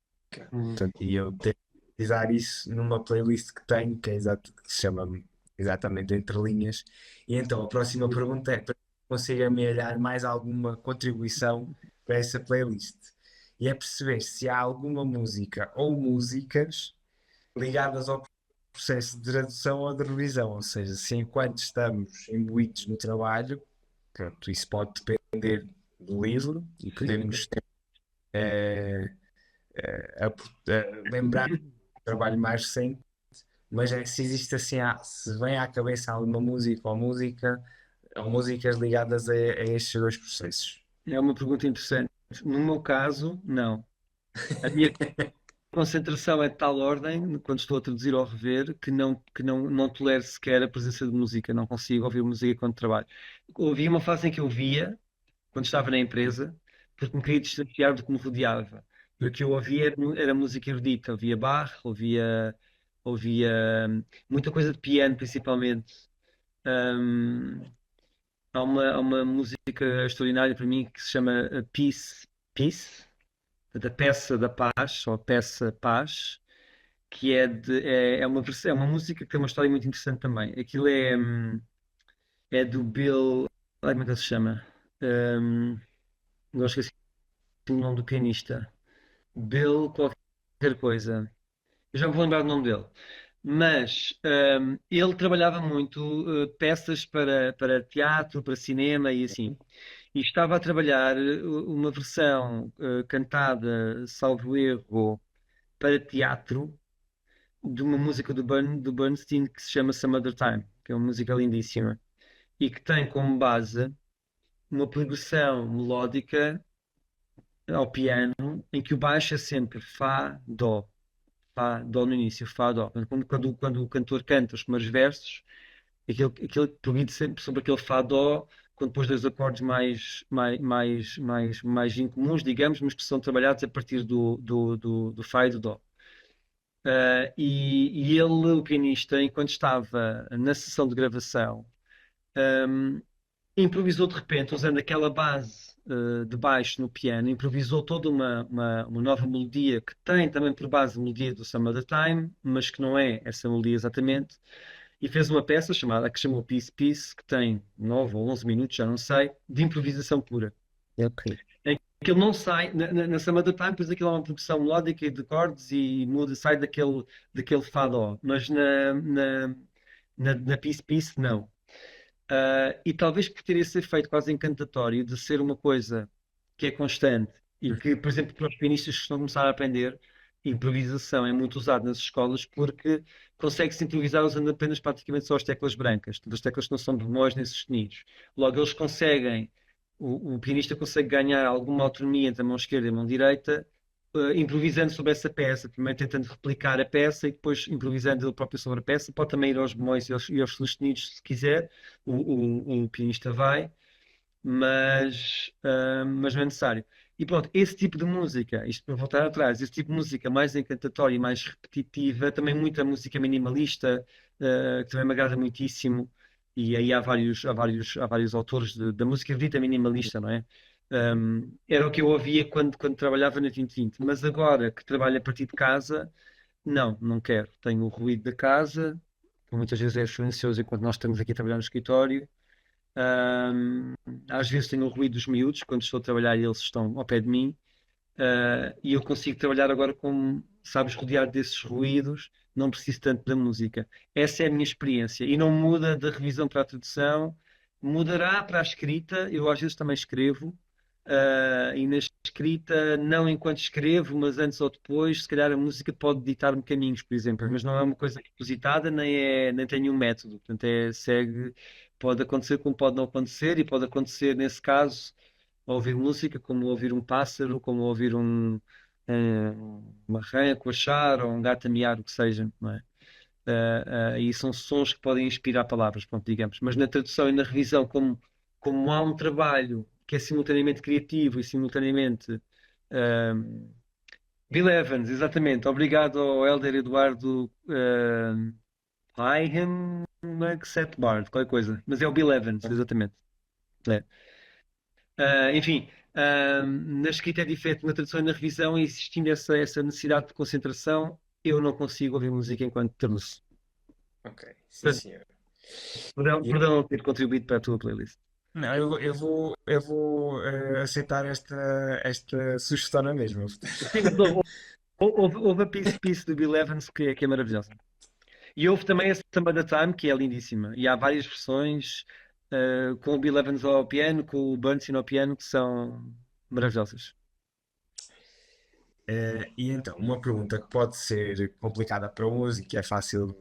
Uhum. Portanto, e eu tento realizar isso numa playlist que tenho, que, que se chama exatamente Entre Linhas. E então a próxima pergunta é para que consiga amelhar mais alguma contribuição para essa playlist. E é perceber se há alguma música ou músicas ligadas ao processo de tradução ou de revisão, ou seja, se enquanto estamos imbuídos no trabalho, pronto, isso pode depender do livro e podemos eh, lembrar do trabalho mais recente, mas é se existe assim, se vem à cabeça alguma música ou músicas ligadas a estes dois processos. É uma pergunta interessante. No meu caso, não. A minha concentração é de tal ordem, quando estou a traduzir ou a rever, não tolero sequer a presença de música. Não consigo ouvir música quando trabalho. Havia uma fase em que eu via, quando estava na empresa, porque me queria distanciar do que me rodeava. E o que eu ouvia era música erudita. Ouvia Bach, ouvia muita coisa de piano, principalmente. Hum, há uma música extraordinária para mim que se chama Peace, da peça da paz, ou a peça Paz, que é uma música que tem uma história muito interessante também. Aquilo é do Bill. Ai, como é que ele se chama? Um, não esqueci o nome do pianista. Bill qualquer coisa. Eu já me vou lembrar do nome dele. Mas ele trabalhava muito peças para teatro, para cinema e assim. E estava a trabalhar uma versão cantada, salvo erro, para teatro de uma música do Bernstein que se chama Some Other Time, que é uma música lindíssima e que tem como base uma progressão melódica ao piano em que o baixo é sempre Fá, Dó no início, Fá, Dó. Quando o cantor canta os primeiros versos, aquele progride sempre sobre aquele Fá, Dó, com depois dois acordes mais incomuns, digamos, mas que são trabalhados a partir do Fá e do Dó. E ele, o pianista, enquanto estava na sessão de gravação, um, improvisou de repente, usando aquela base de baixo no piano, improvisou toda uma nova melodia que tem também por base a melodia do Some Other Time, mas que não é essa melodia exatamente, e fez uma peça chamada, que chamou Peace Peace, que tem 9 ou 11 minutos, já não sei, de improvisação pura. Ok. Em que ele não sai, na Some Other Time, pois aquilo é uma progressão melódica e de acordes e muda, sai daquele fá dó, mas na Peace Peace não. E talvez por ter esse efeito quase encantatório de ser uma coisa que é constante e que, por exemplo, para os pianistas que estão a começar a aprender, improvisação é muito usado nas escolas porque consegue-se improvisar usando apenas praticamente só as teclas brancas, as teclas que não são bemóis nem sustenidos. Logo, eles conseguem, o pianista consegue ganhar alguma autonomia entre a mão esquerda e a mão direita, improvisando sobre essa peça, primeiro tentando replicar a peça e depois improvisando ele próprio sobre a peça. Pode também ir aos bemóis e aos sustenidos se quiser, o pianista vai, mas não é necessário. E pronto, esse tipo de música, isto para voltar atrás, esse tipo de música mais encantatória e mais repetitiva, também muita música minimalista, que também me agrada muitíssimo, e aí há vários autores da música dita minimalista, não é? Era o que eu ouvia quando trabalhava na 2020, mas agora que trabalho a partir de casa, não quero. Tenho o ruído da casa, que muitas vezes é silencioso enquanto nós estamos aqui a trabalhar no escritório. Ahm, Às vezes tenho o ruído dos miúdos, quando estou a trabalhar e eles estão ao pé de mim, e eu consigo trabalhar agora com, sabes, rodeado desses ruídos, não preciso tanto da música. Essa é a minha experiência e não muda da revisão para a tradução, mudará para a escrita. Eu às vezes também escrevo, e na escrita, não enquanto escrevo, mas antes ou depois, se calhar a música pode ditar-me caminhos, por exemplo, mas não é uma coisa propositada, nem tem um método, portanto, pode acontecer como pode não acontecer, e pode acontecer, nesse caso, ouvir música, como ouvir um pássaro, como ouvir uma rã a coachar, ou um gato a miar, o que seja, não é? E são sons que podem inspirar palavras, pronto, digamos. Mas na tradução e na revisão, como há um trabalho que é simultaneamente criativo e simultaneamente. ahm, Bill Evans, exatamente. Obrigado ao Hélder Eduardo Setbard, qualquer coisa. Mas é o Bill Evans, exatamente. É. Enfim, na escrita é diferente, na tradução e na revisão, existindo essa necessidade de concentração, eu não consigo ouvir música enquanto traduzo. Ok, sim, Portanto, senhor. E- perdão não ter contribuído para a tua playlist. não, eu vou aceitar esta sugestão na mesma. Sim, mas houve a Peace do Bill Evans que é maravilhosa. E houve também a Samba da Time, que é lindíssima. E há várias versões com o Bill Evans ao piano, com o Bernstein ao piano, que são maravilhosas. E então, uma pergunta que pode ser complicada para uns e que é fácil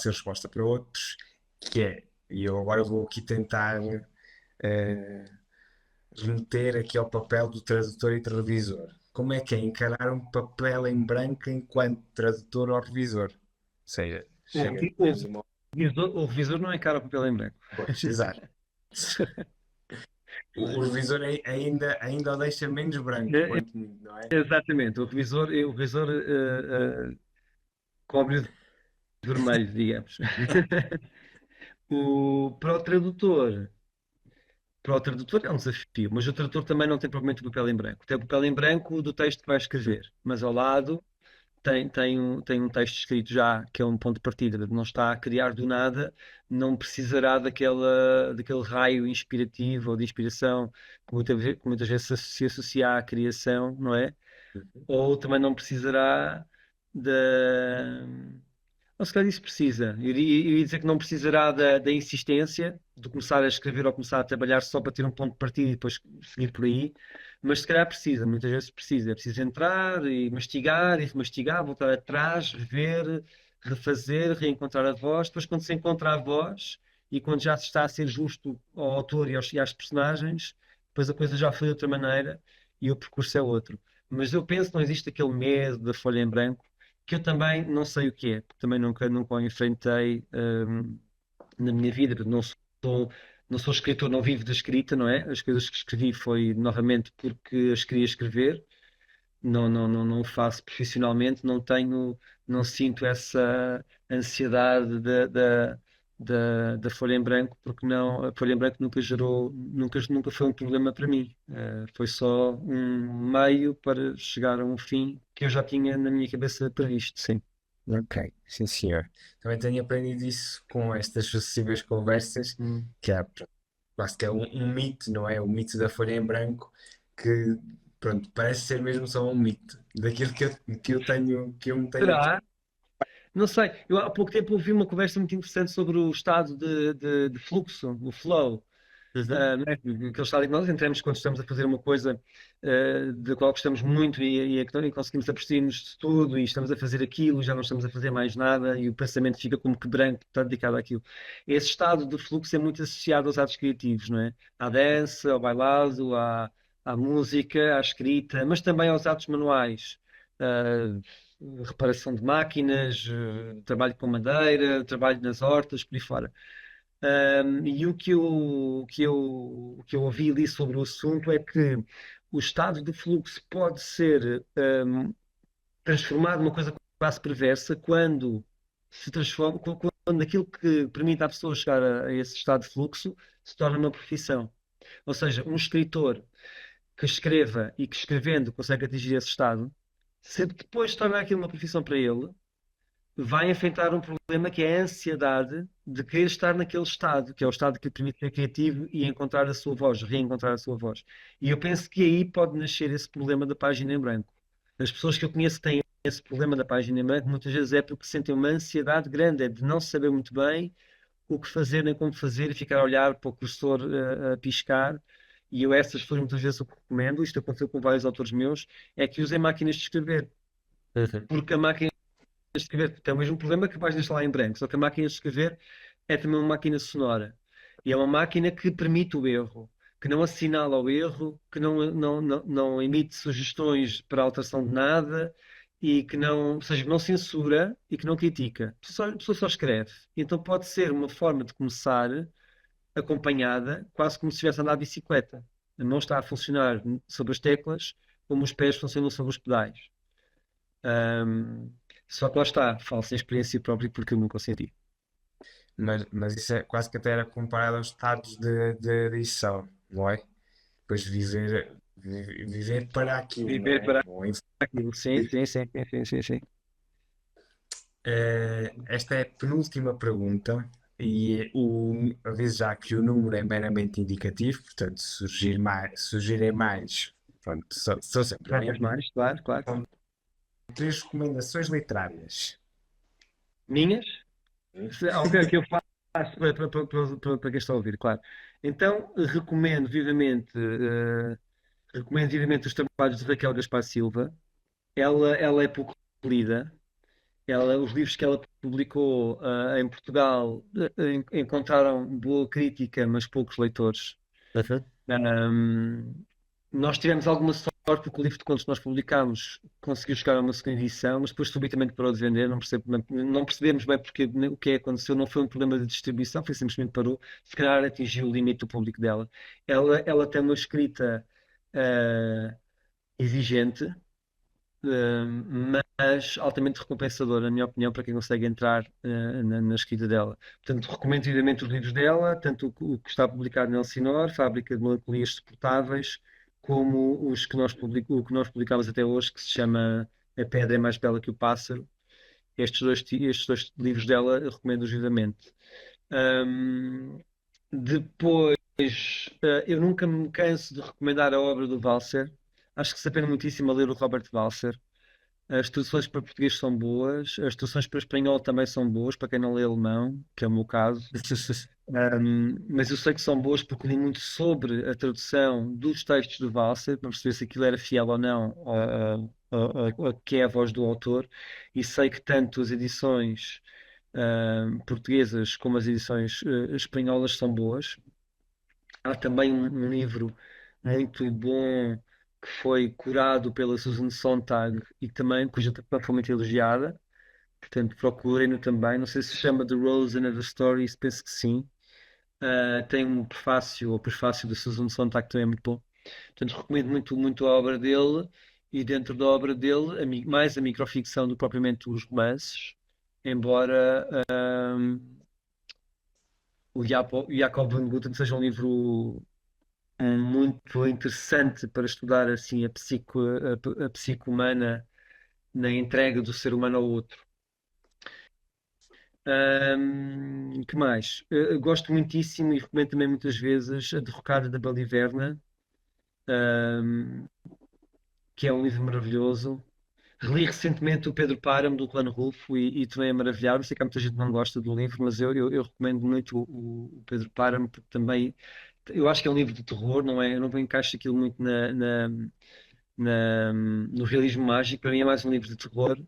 resposta para outros, que é, e eu agora vou aqui tentar eh, remeter aqui ao papel do tradutor e televisor. Como é que é encarar um papel em branco enquanto tradutor ou revisor? Ou seja, O, chega o, depois de uma. o revisor não encara o papel em branco. Pois, exato. O revisor ainda o deixa menos branco, É, quanto muito, não é? exatamente, o revisor cobre de vermelho, digamos. Para o tradutor é um desafio, mas o tradutor também não tem propriamente o papel em branco. Tem o papel em branco do texto que vai escrever, mas ao lado tem um texto escrito já, que é um ponto de partida, não está a criar do nada, não precisará daquele raio inspirativo ou de inspiração que muitas vezes se associa à criação, não é? Ou também não precisará da. Ou se calhar isso precisa. Eu ia dizer que não precisará da insistência de começar a escrever ou começar a trabalhar só para ter um ponto de partida e depois seguir por aí, mas se calhar precisa, muitas vezes precisa. É preciso entrar e mastigar e remastigar, voltar atrás, rever, refazer, reencontrar a voz. Depois, quando se encontra a voz e quando já se está a ser justo ao autor e às personagens, depois a coisa já foi de outra maneira e o percurso é outro. Mas eu penso que não existe aquele medo da folha em branco que eu também não sei o que é, porque também nunca o enfrentei na minha vida, porque não sou escritor, não vivo da escrita, não é? As coisas que escrevi foi novamente porque as queria escrever, não o faço profissionalmente, não sinto essa ansiedade da folha em branco, porque não, a folha em branco nunca foi um problema para mim. Foi só um meio para chegar a um fim que eu já tinha na minha cabeça previsto, sim. Ok, sim senhor. Também tenho aprendido isso com estas sucessivas conversas, Hum. que é, pronto, quase que é um mito, não é? O mito da folha em branco, que, pronto, parece ser mesmo só um mito, daquilo que eu me tenho. Será? Não sei. Eu há pouco tempo ouvi uma conversa muito interessante sobre o estado de fluxo, o flow. Uhum. Né? Aquele estado em que nós entramos quando estamos a fazer uma coisa da qual gostamos muito e conseguimos abstrair-nos de tudo e estamos a fazer aquilo, já não estamos a fazer mais nada e o pensamento fica como que branco, está dedicado àquilo. Esse estado de fluxo é muito associado aos atos criativos, não é? À dança, ao bailado, à música, à escrita, mas também aos atos manuais. Ah, reparação de máquinas, trabalho com madeira, trabalho nas hortas, por aí fora. E o que eu ouvi ali sobre o assunto é que o estado de fluxo pode ser transformado numa coisa quase perversa quando se transforma, quando aquilo que permite à pessoa chegar a esse estado de fluxo se torna uma profissão. Ou seja, um escritor que escreva e que escrevendo consegue atingir esse estado, se depois se torna aquilo uma profissão para ele, vai enfrentar um problema que é a ansiedade de querer estar naquele estado, que é o estado que lhe permite ser criativo e encontrar a sua voz, reencontrar a sua voz. E eu penso que aí pode nascer esse problema da página em branco. As pessoas que eu conheço que têm esse problema da página em branco, muitas vezes é porque sentem uma ansiedade grande, é de não saber muito bem o que fazer nem como fazer e ficar a olhar para o cursor a piscar. E eu essas pessoas muitas vezes o que recomendo, isto aconteceu com vários autores meus, é que usem máquinas de escrever. Uhum. Porque a máquina de escrever tem o mesmo problema que vais deixar lá em branco, só que a máquina de escrever é também uma máquina sonora. E é uma máquina que permite o erro, que não assinala o erro, que não emite sugestões para alteração de nada e que não, ou seja, não censura e que não critica. A pessoa só escreve. Então pode ser uma forma de começar acompanhada, quase como se estivesse a andar de bicicleta. Não está a funcionar sobre as teclas como os pés funcionam sobre os pedais. Ahm, Só que lá está, falo sem experiência própria porque eu nunca o senti. Mas isso é quase que até era comparado aos estados de edição, não é? Depois viver para aquilo, não Viver é? para Não é? aquilo. Sim, sim, sim, sim, sim, sim, sim. Esta é a penúltima pergunta e aviso já que o número é meramente indicativo, portanto, se surgirem mais, pronto, sou sempre Várias bem-vindo. mais, claro, claro. São três recomendações literárias. Minhas? Ok, que eu faço para quem está a ouvir, claro. Então, recomendo vivamente os trabalhos de Raquel Gaspar Silva. Ela é pouco lida. Os livros que ela publicou em Portugal encontraram boa crítica, mas poucos leitores. Uhum. Um, Nós tivemos alguma sorte porque o livro de contos que nós publicámos conseguiu chegar a uma segunda edição, mas depois subitamente parou de vender. Não percebemos bem porque, o que aconteceu. Não foi um problema de distribuição, foi simplesmente parou. Se calhar atingiu o limite do público dela. Ela tem uma escrita exigente, mas altamente recompensador, na minha opinião, para quem consegue entrar na escrita dela. Portanto, recomendo vivamente os livros dela, tanto o que está publicado na Elsinor, Fábrica de Melancolias Suportáveis, como o que nós publicámos até hoje, que se chama A Pedra é Mais Bela que o Pássaro. Estes dois livros dela eu recomendo vivamente. Hum, Depois, eu nunca me canso de recomendar a obra do Walser. Acho que se apena muitíssimo a ler o Robert Walser. As traduções para português são boas, as traduções para espanhol também são boas, para quem não lê alemão, que é o meu caso. Mas eu sei que são boas porque li muito sobre a tradução dos textos do Walser, para perceber se aquilo era fiel ou não a que é a voz do autor, e sei que tanto as edições portuguesas como as edições espanholas são boas. Há também um livro muito bom que foi curado pela Susan Sontag e também, cuja tradução foi muito elogiada. Portanto, procurem-no também. Não sei se chama The Rose and Other Stories, penso que sim. Tem um prefácio, o prefácio da Susan Sontag também é muito bom. Portanto, recomendo muito, muito a obra dele e dentro da obra dele, mais a microficção do que propriamente os romances, embora o Jacob van Gutten seja um livro muito interessante para estudar assim a psique humana na entrega do ser humano ao outro. Que mais? Gosto muitíssimo e recomendo também muitas vezes a Derrocada da Baliverna, ahm, que é um livro maravilhoso. Reli recentemente o Pedro Páramo do Plano Rufo e também é maravilhado. Eu sei que há muita gente que não gosta do livro, mas eu recomendo muito o Pedro Páramo porque também eu acho que é um livro de terror, não é? Eu não encaixo aquilo muito no realismo mágico. Para mim é mais um livro de terror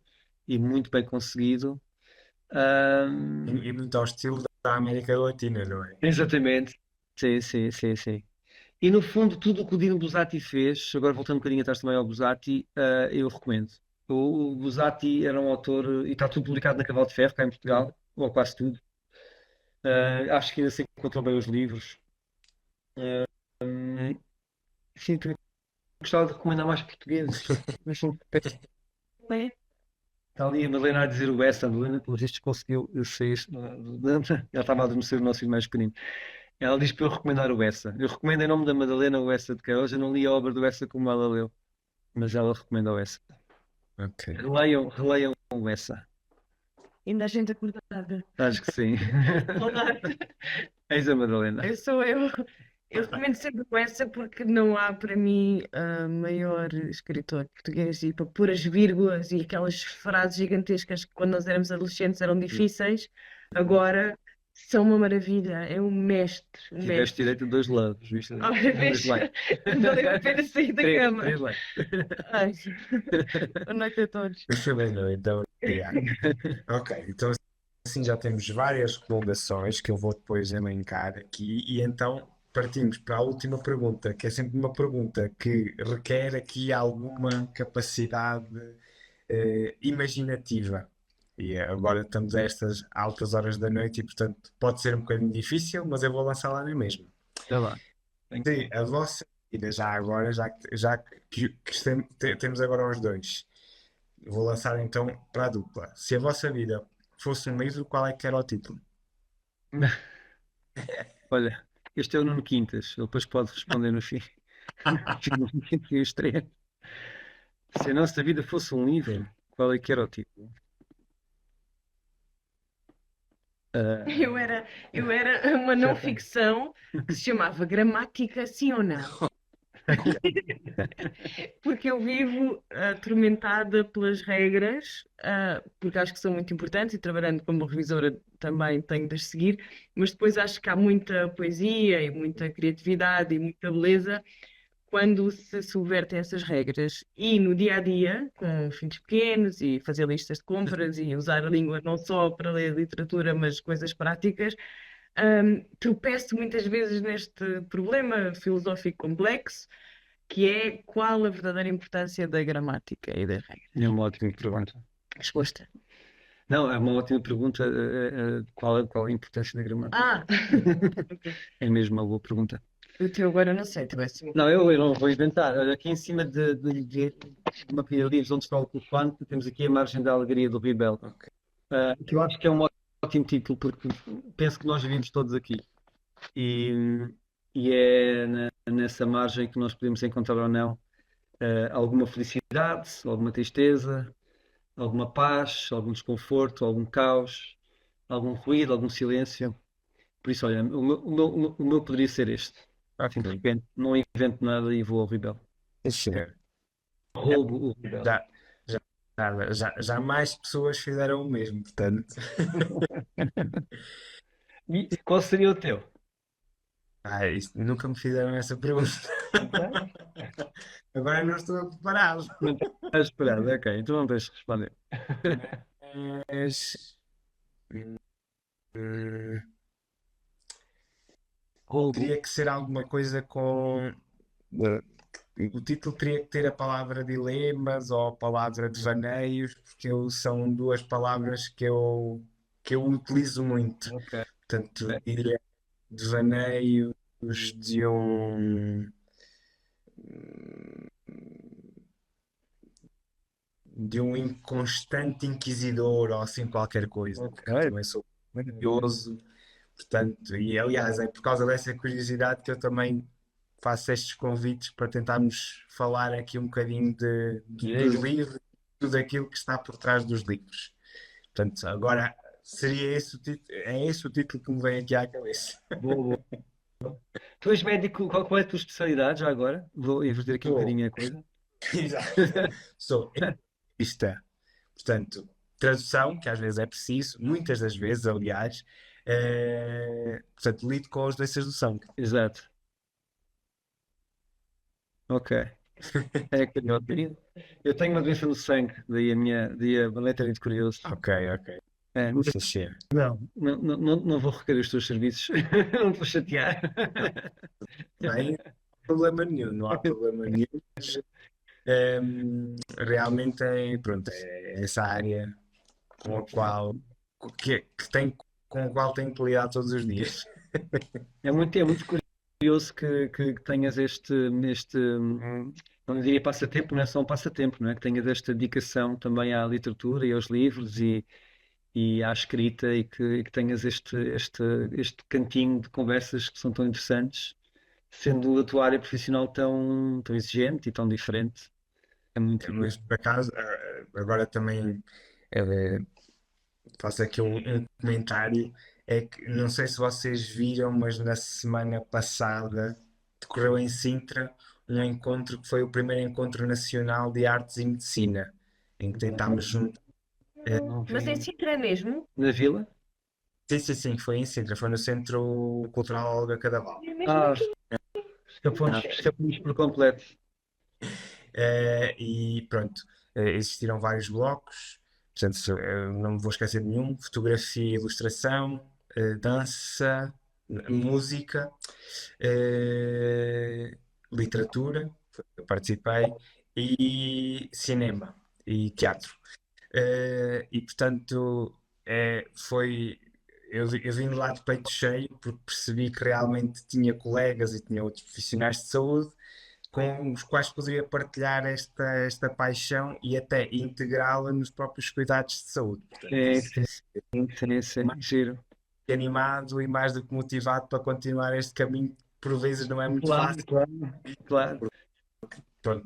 e muito bem conseguido. Ahm, E muito ao estilo da América Latina, não é? Exatamente. Sim, sim, sim, sim. E no fundo, tudo o que o Dino Buzzati fez, agora voltando um bocadinho atrás também ao Buzzati, eu recomendo. O Buzzati era um autor, e está tudo publicado na Cavalo de Ferro, cá em Portugal, ou quase tudo. Acho que ainda se encontram bem os livros. Hum, sim, também gostava de recomendar mais portugueses. Mas sim, está ali a Madalena a dizer o Essa, a Madalena, pelos vistos, conseguiu sair. Ela estava a adormecer o nosso filho mais pequenino. Ela diz para eu recomendar o Essa. Eu recomendo em nome da Madalena o Essa de Queiroz. Eu não li a obra do Essa como ela leu, mas ela recomenda o Essa. Ok. Releiam o Essa. Ainda a gente acordada. Acho que sim. Olá, Eis a Madalena. eu sou eu. Eu recomendo sempre com essa porque não há para mim maior escritor português e para pôr as vírgulas e aquelas frases gigantescas que quando nós éramos adolescentes eram difíceis, agora são uma maravilha. É um mestre, um Tiveste mestre. direito a 2 loves, viste? Ah, Dois vês? likes. Valeu a pena sair da cama. Três likes. Ai, boa noite a todos. Foi bem, não, então, obrigado. Ok, então assim já temos várias recomendações que eu vou depois elencar aqui e então partimos para a última pergunta, que é sempre uma pergunta que requer aqui alguma capacidade imaginativa. E agora estamos a estas altas horas da noite e, portanto, pode ser um bocadinho difícil, mas eu vou lançar lá na mesma. Tá lá. Se a vossa vida, já agora, já que temos agora os dois, vou lançar então para a dupla. Se a vossa vida fosse um livro, qual é que era o título? Olha, este é o Nuno Quintas, ele depois pode responder no fim. E os três. Se a nossa vida fosse um livro, qual é que era o título? Ah, Eu era uma não ficção que se chamava Gramática, sim ou não? Porque eu vivo atormentada pelas regras, porque acho que são muito importantes e trabalhando como revisora também tenho de as seguir, mas depois acho que há muita poesia e muita criatividade e muita beleza quando se subvertem essas regras. E no dia a dia, com filhos pequenos e fazer listas de compras e usar a língua não só para ler literatura, mas coisas práticas, tropeço muitas vezes neste problema filosófico complexo, que é qual a verdadeira importância da gramática e da regra. é uma ótima pergunta. Resposta. Não, é uma ótima pergunta. Qual a importância da gramática? Ah, É mesmo uma boa pergunta. o teu agora não sei, tu és assim. Não, eu não vou inventar. Olha, aqui em cima de uma pilha de livros onde está o telefone, temos aqui A Margem da Alegria do Rebelo. Que eu acho que é um ótimo título, porque penso que nós vivemos todos aqui. E, e é nessa margem que nós podemos encontrar ou não alguma felicidade, alguma tristeza, alguma paz, algum desconforto, algum caos, algum ruído, algum silêncio. Por isso, olha, o meu poderia ser este. Assim, de repente, não invento nada e vou ao Rebelo. Deixa Roubo o Rebelo. já, já mais pessoas fizeram o mesmo, portanto. E qual seria o teu? Nunca me fizeram essa pergunta. Agora não estou preparado. Não estás esperado, ok, então não deixes responder. Mas, hum, Roubo. teria que ser alguma coisa com. O título teria que ter a palavra dilemas ou a palavra devaneios, porque são duas palavras que eu utilizo muito. Ok. Portanto, diria devaneios de um inconstante inquisidor ou assim qualquer coisa. Ok. Também sou curioso, portanto, e aliás é por causa dessa curiosidade que eu também faço estes convites para tentarmos falar aqui um bocadinho dos livros, tudo aquilo que está por trás dos livros. Portanto, agora seria esse o título, é esse o título que me vem aqui à cabeça. Boa, boa. Tu és médico, qual é a tua especialidade já agora? Vou inverter aqui um bocadinho a coisa. Exato. Sou entrevista. Portanto, tradução, que às vezes é preciso, muitas das vezes, aliás, portanto, lido com as doenças do sangue. Exato. Ok. É curioso. Eu tenho uma doença no sangue, daí a letra de curioso. Ok. É, Deixa ser. não vou requerer os teus serviços. Não te vou chatear. Bem, problema nenhum, não há problema nenhum. Realmente pronto, é essa área com a qual com a qual tenho que lidar todos os dias. É muito curioso que tenhas não diria passatempo, não é só um passatempo, não é? Que tenhas esta dedicação também à literatura e aos livros e à escrita e que tenhas este cantinho de conversas que são tão interessantes, sendo a tua área profissional tão exigente e tão diferente. É muito Mas por acaso, agora também faço aqui um comentário. É que não sei se vocês viram, mas na semana passada decorreu em Sintra um encontro que foi o primeiro encontro nacional de artes e medicina, em que tentámos juntar. Mas em Sintra é mesmo? na vila. Sim, foi em Sintra, foi no Centro Cultural Olga Cadaval. Ah, escapamos por completo. E pronto, existiram vários blocos, portanto, não me vou esquecer de nenhum: fotografia, ilustração, dança, música, literatura, eu participei, e cinema. e teatro. E portanto, eu vim lá de peito cheio porque percebi que realmente tinha colegas e tinha outros profissionais de saúde com os quais poderia partilhar esta paixão e até integrá-la nos próprios cuidados de saúde. Portanto, Sim, giro. animado e mais do que motivado para continuar este caminho que por vezes não é muito fácil. Claro.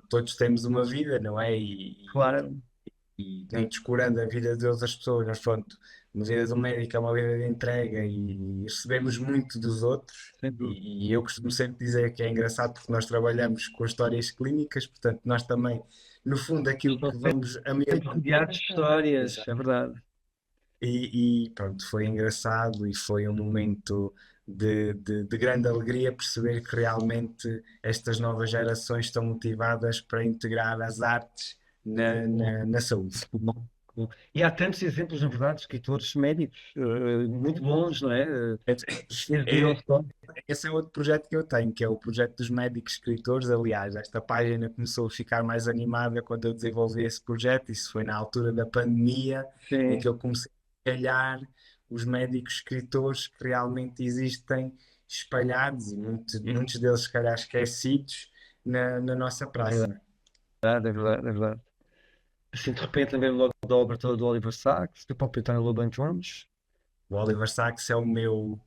Todos temos uma vida, não é? Claro. E nem descurando a vida de outras pessoas, mas pronto, uma vida do médico é uma vida de entrega e recebemos muito dos outros. E eu costumo sempre dizer que é engraçado porque nós trabalhamos com histórias clínicas, portanto, nós também, no fundo, aquilo que vamos a rodeados de histórias, é verdade. E pronto, foi engraçado e foi um momento de grande alegria perceber que realmente estas novas gerações estão motivadas para integrar as artes na saúde. E há tantos exemplos, na verdade, de escritores médicos muito bons, não é? Esse é outro projeto que eu tenho, que é o projeto dos médicos escritores. Aliás, esta página começou a ficar mais animada quando eu desenvolvi esse projeto. Isso foi na altura da pandemia, em que eu comecei a calhar os médicos escritores que realmente existem espalhados e muitos deles, se calhar, esquecidos na nossa praça. É verdade. Assim, de repente, lembrei logo da obra toda do Oliver Sacks, do próprio Tony Loban Jones. O Oliver Sacks é o meu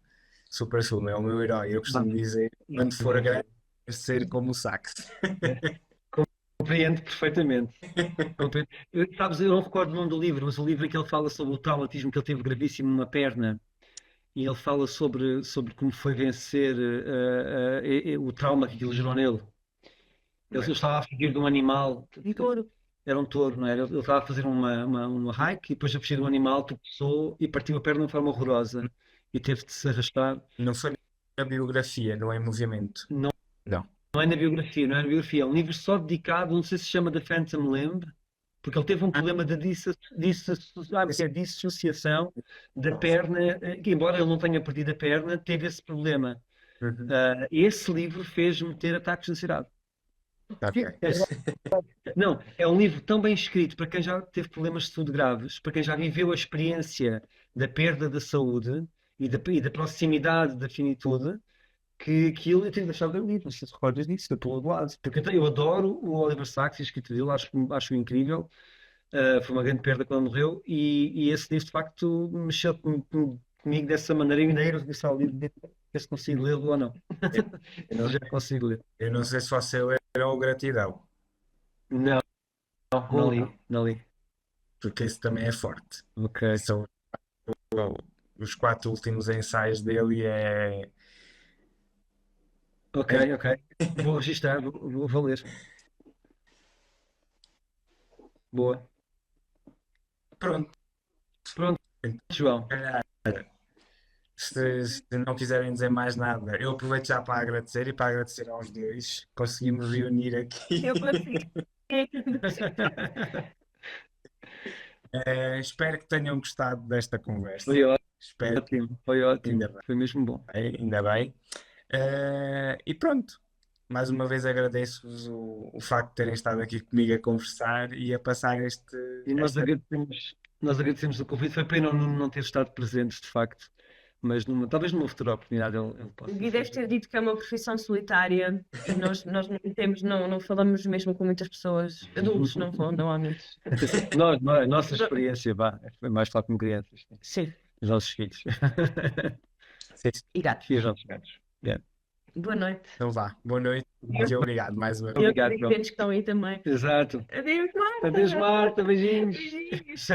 supra-sumo, é o meu herói. Eu costumo dizer, quando for a grande, ser como o Sacks. Compreendo perfeitamente. Sabes, eu não recordo o nome do livro, mas o livro em que ele fala sobre o traumatismo que ele teve gravíssimo numa perna e ele fala sobre como foi vencer o trauma que aquilo gerou nele. Ele estava a fugir de um animal. Era um touro, não era? Ele estava a fazer uma hike e depois a fugir de um animal, tropeçou e partiu a perna de uma forma horrorosa e teve de se arrastar. Não foi na biografia, não é em movimento. Não é na biografia, não é na biografia. É um livro só dedicado, não sei se chama The Phantom Limb, porque ele teve um problema de dissociação da perna, que embora ele não tenha perdido a perna, teve esse problema. Esse livro fez-me ter ataques de ansiedade. Não, é um livro tão bem escrito para quem já teve problemas de saúde graves, para quem já viveu a experiência da perda da saúde e da proximidade da finitude, que eu tenho deixado de ler o livro. Não sei se recordas disso, eu estou do lado. Porque eu adoro o Oliver Sacks e a escrita dele, acho incrível. Foi uma grande perda quando morreu e esse livro de facto mexeu comigo dessa maneira e ainda era o livro, ver se consigo lê-lo ou não. Eu já consigo ler. Eu não sei se você leram o Gratidão. Não li. Porque esse também é forte. Ok. São os 4 últimos ensaios dele Ok. Vou registrar, vou ler. Boa. Pronto, João. Se não quiserem dizer mais nada, eu aproveito já para agradecer e para agradecer aos dois. Conseguimos reunir aqui. Eu consigo. Espero que tenham gostado desta conversa. Foi ótimo. Espero. Foi ótimo. Ainda bem. Foi mesmo bom. Ainda bem. E pronto. Mais uma vez agradeço-vos o facto de terem estado aqui comigo a conversar e a passar este. E nós agradecemos o convite. Foi pena não ter estado presentes, de facto. Mas talvez numa futura oportunidade ele possa. O Gui deve ter dito que é uma profissão solitária e nós não falamos mesmo com muitas pessoas. Adultos não falam, não há muitos. A nossa experiência, foi mais falar com crianças. Sim. Os nossos filhos. E gatos. E os nossos gatos. Boa noite. Então vá. Boa noite e obrigado mais uma vez. Obrigado, João. Que estão aí também. Exato. Adeus, Marta. Adeus, Marta. Beijinhos. Beijinhos.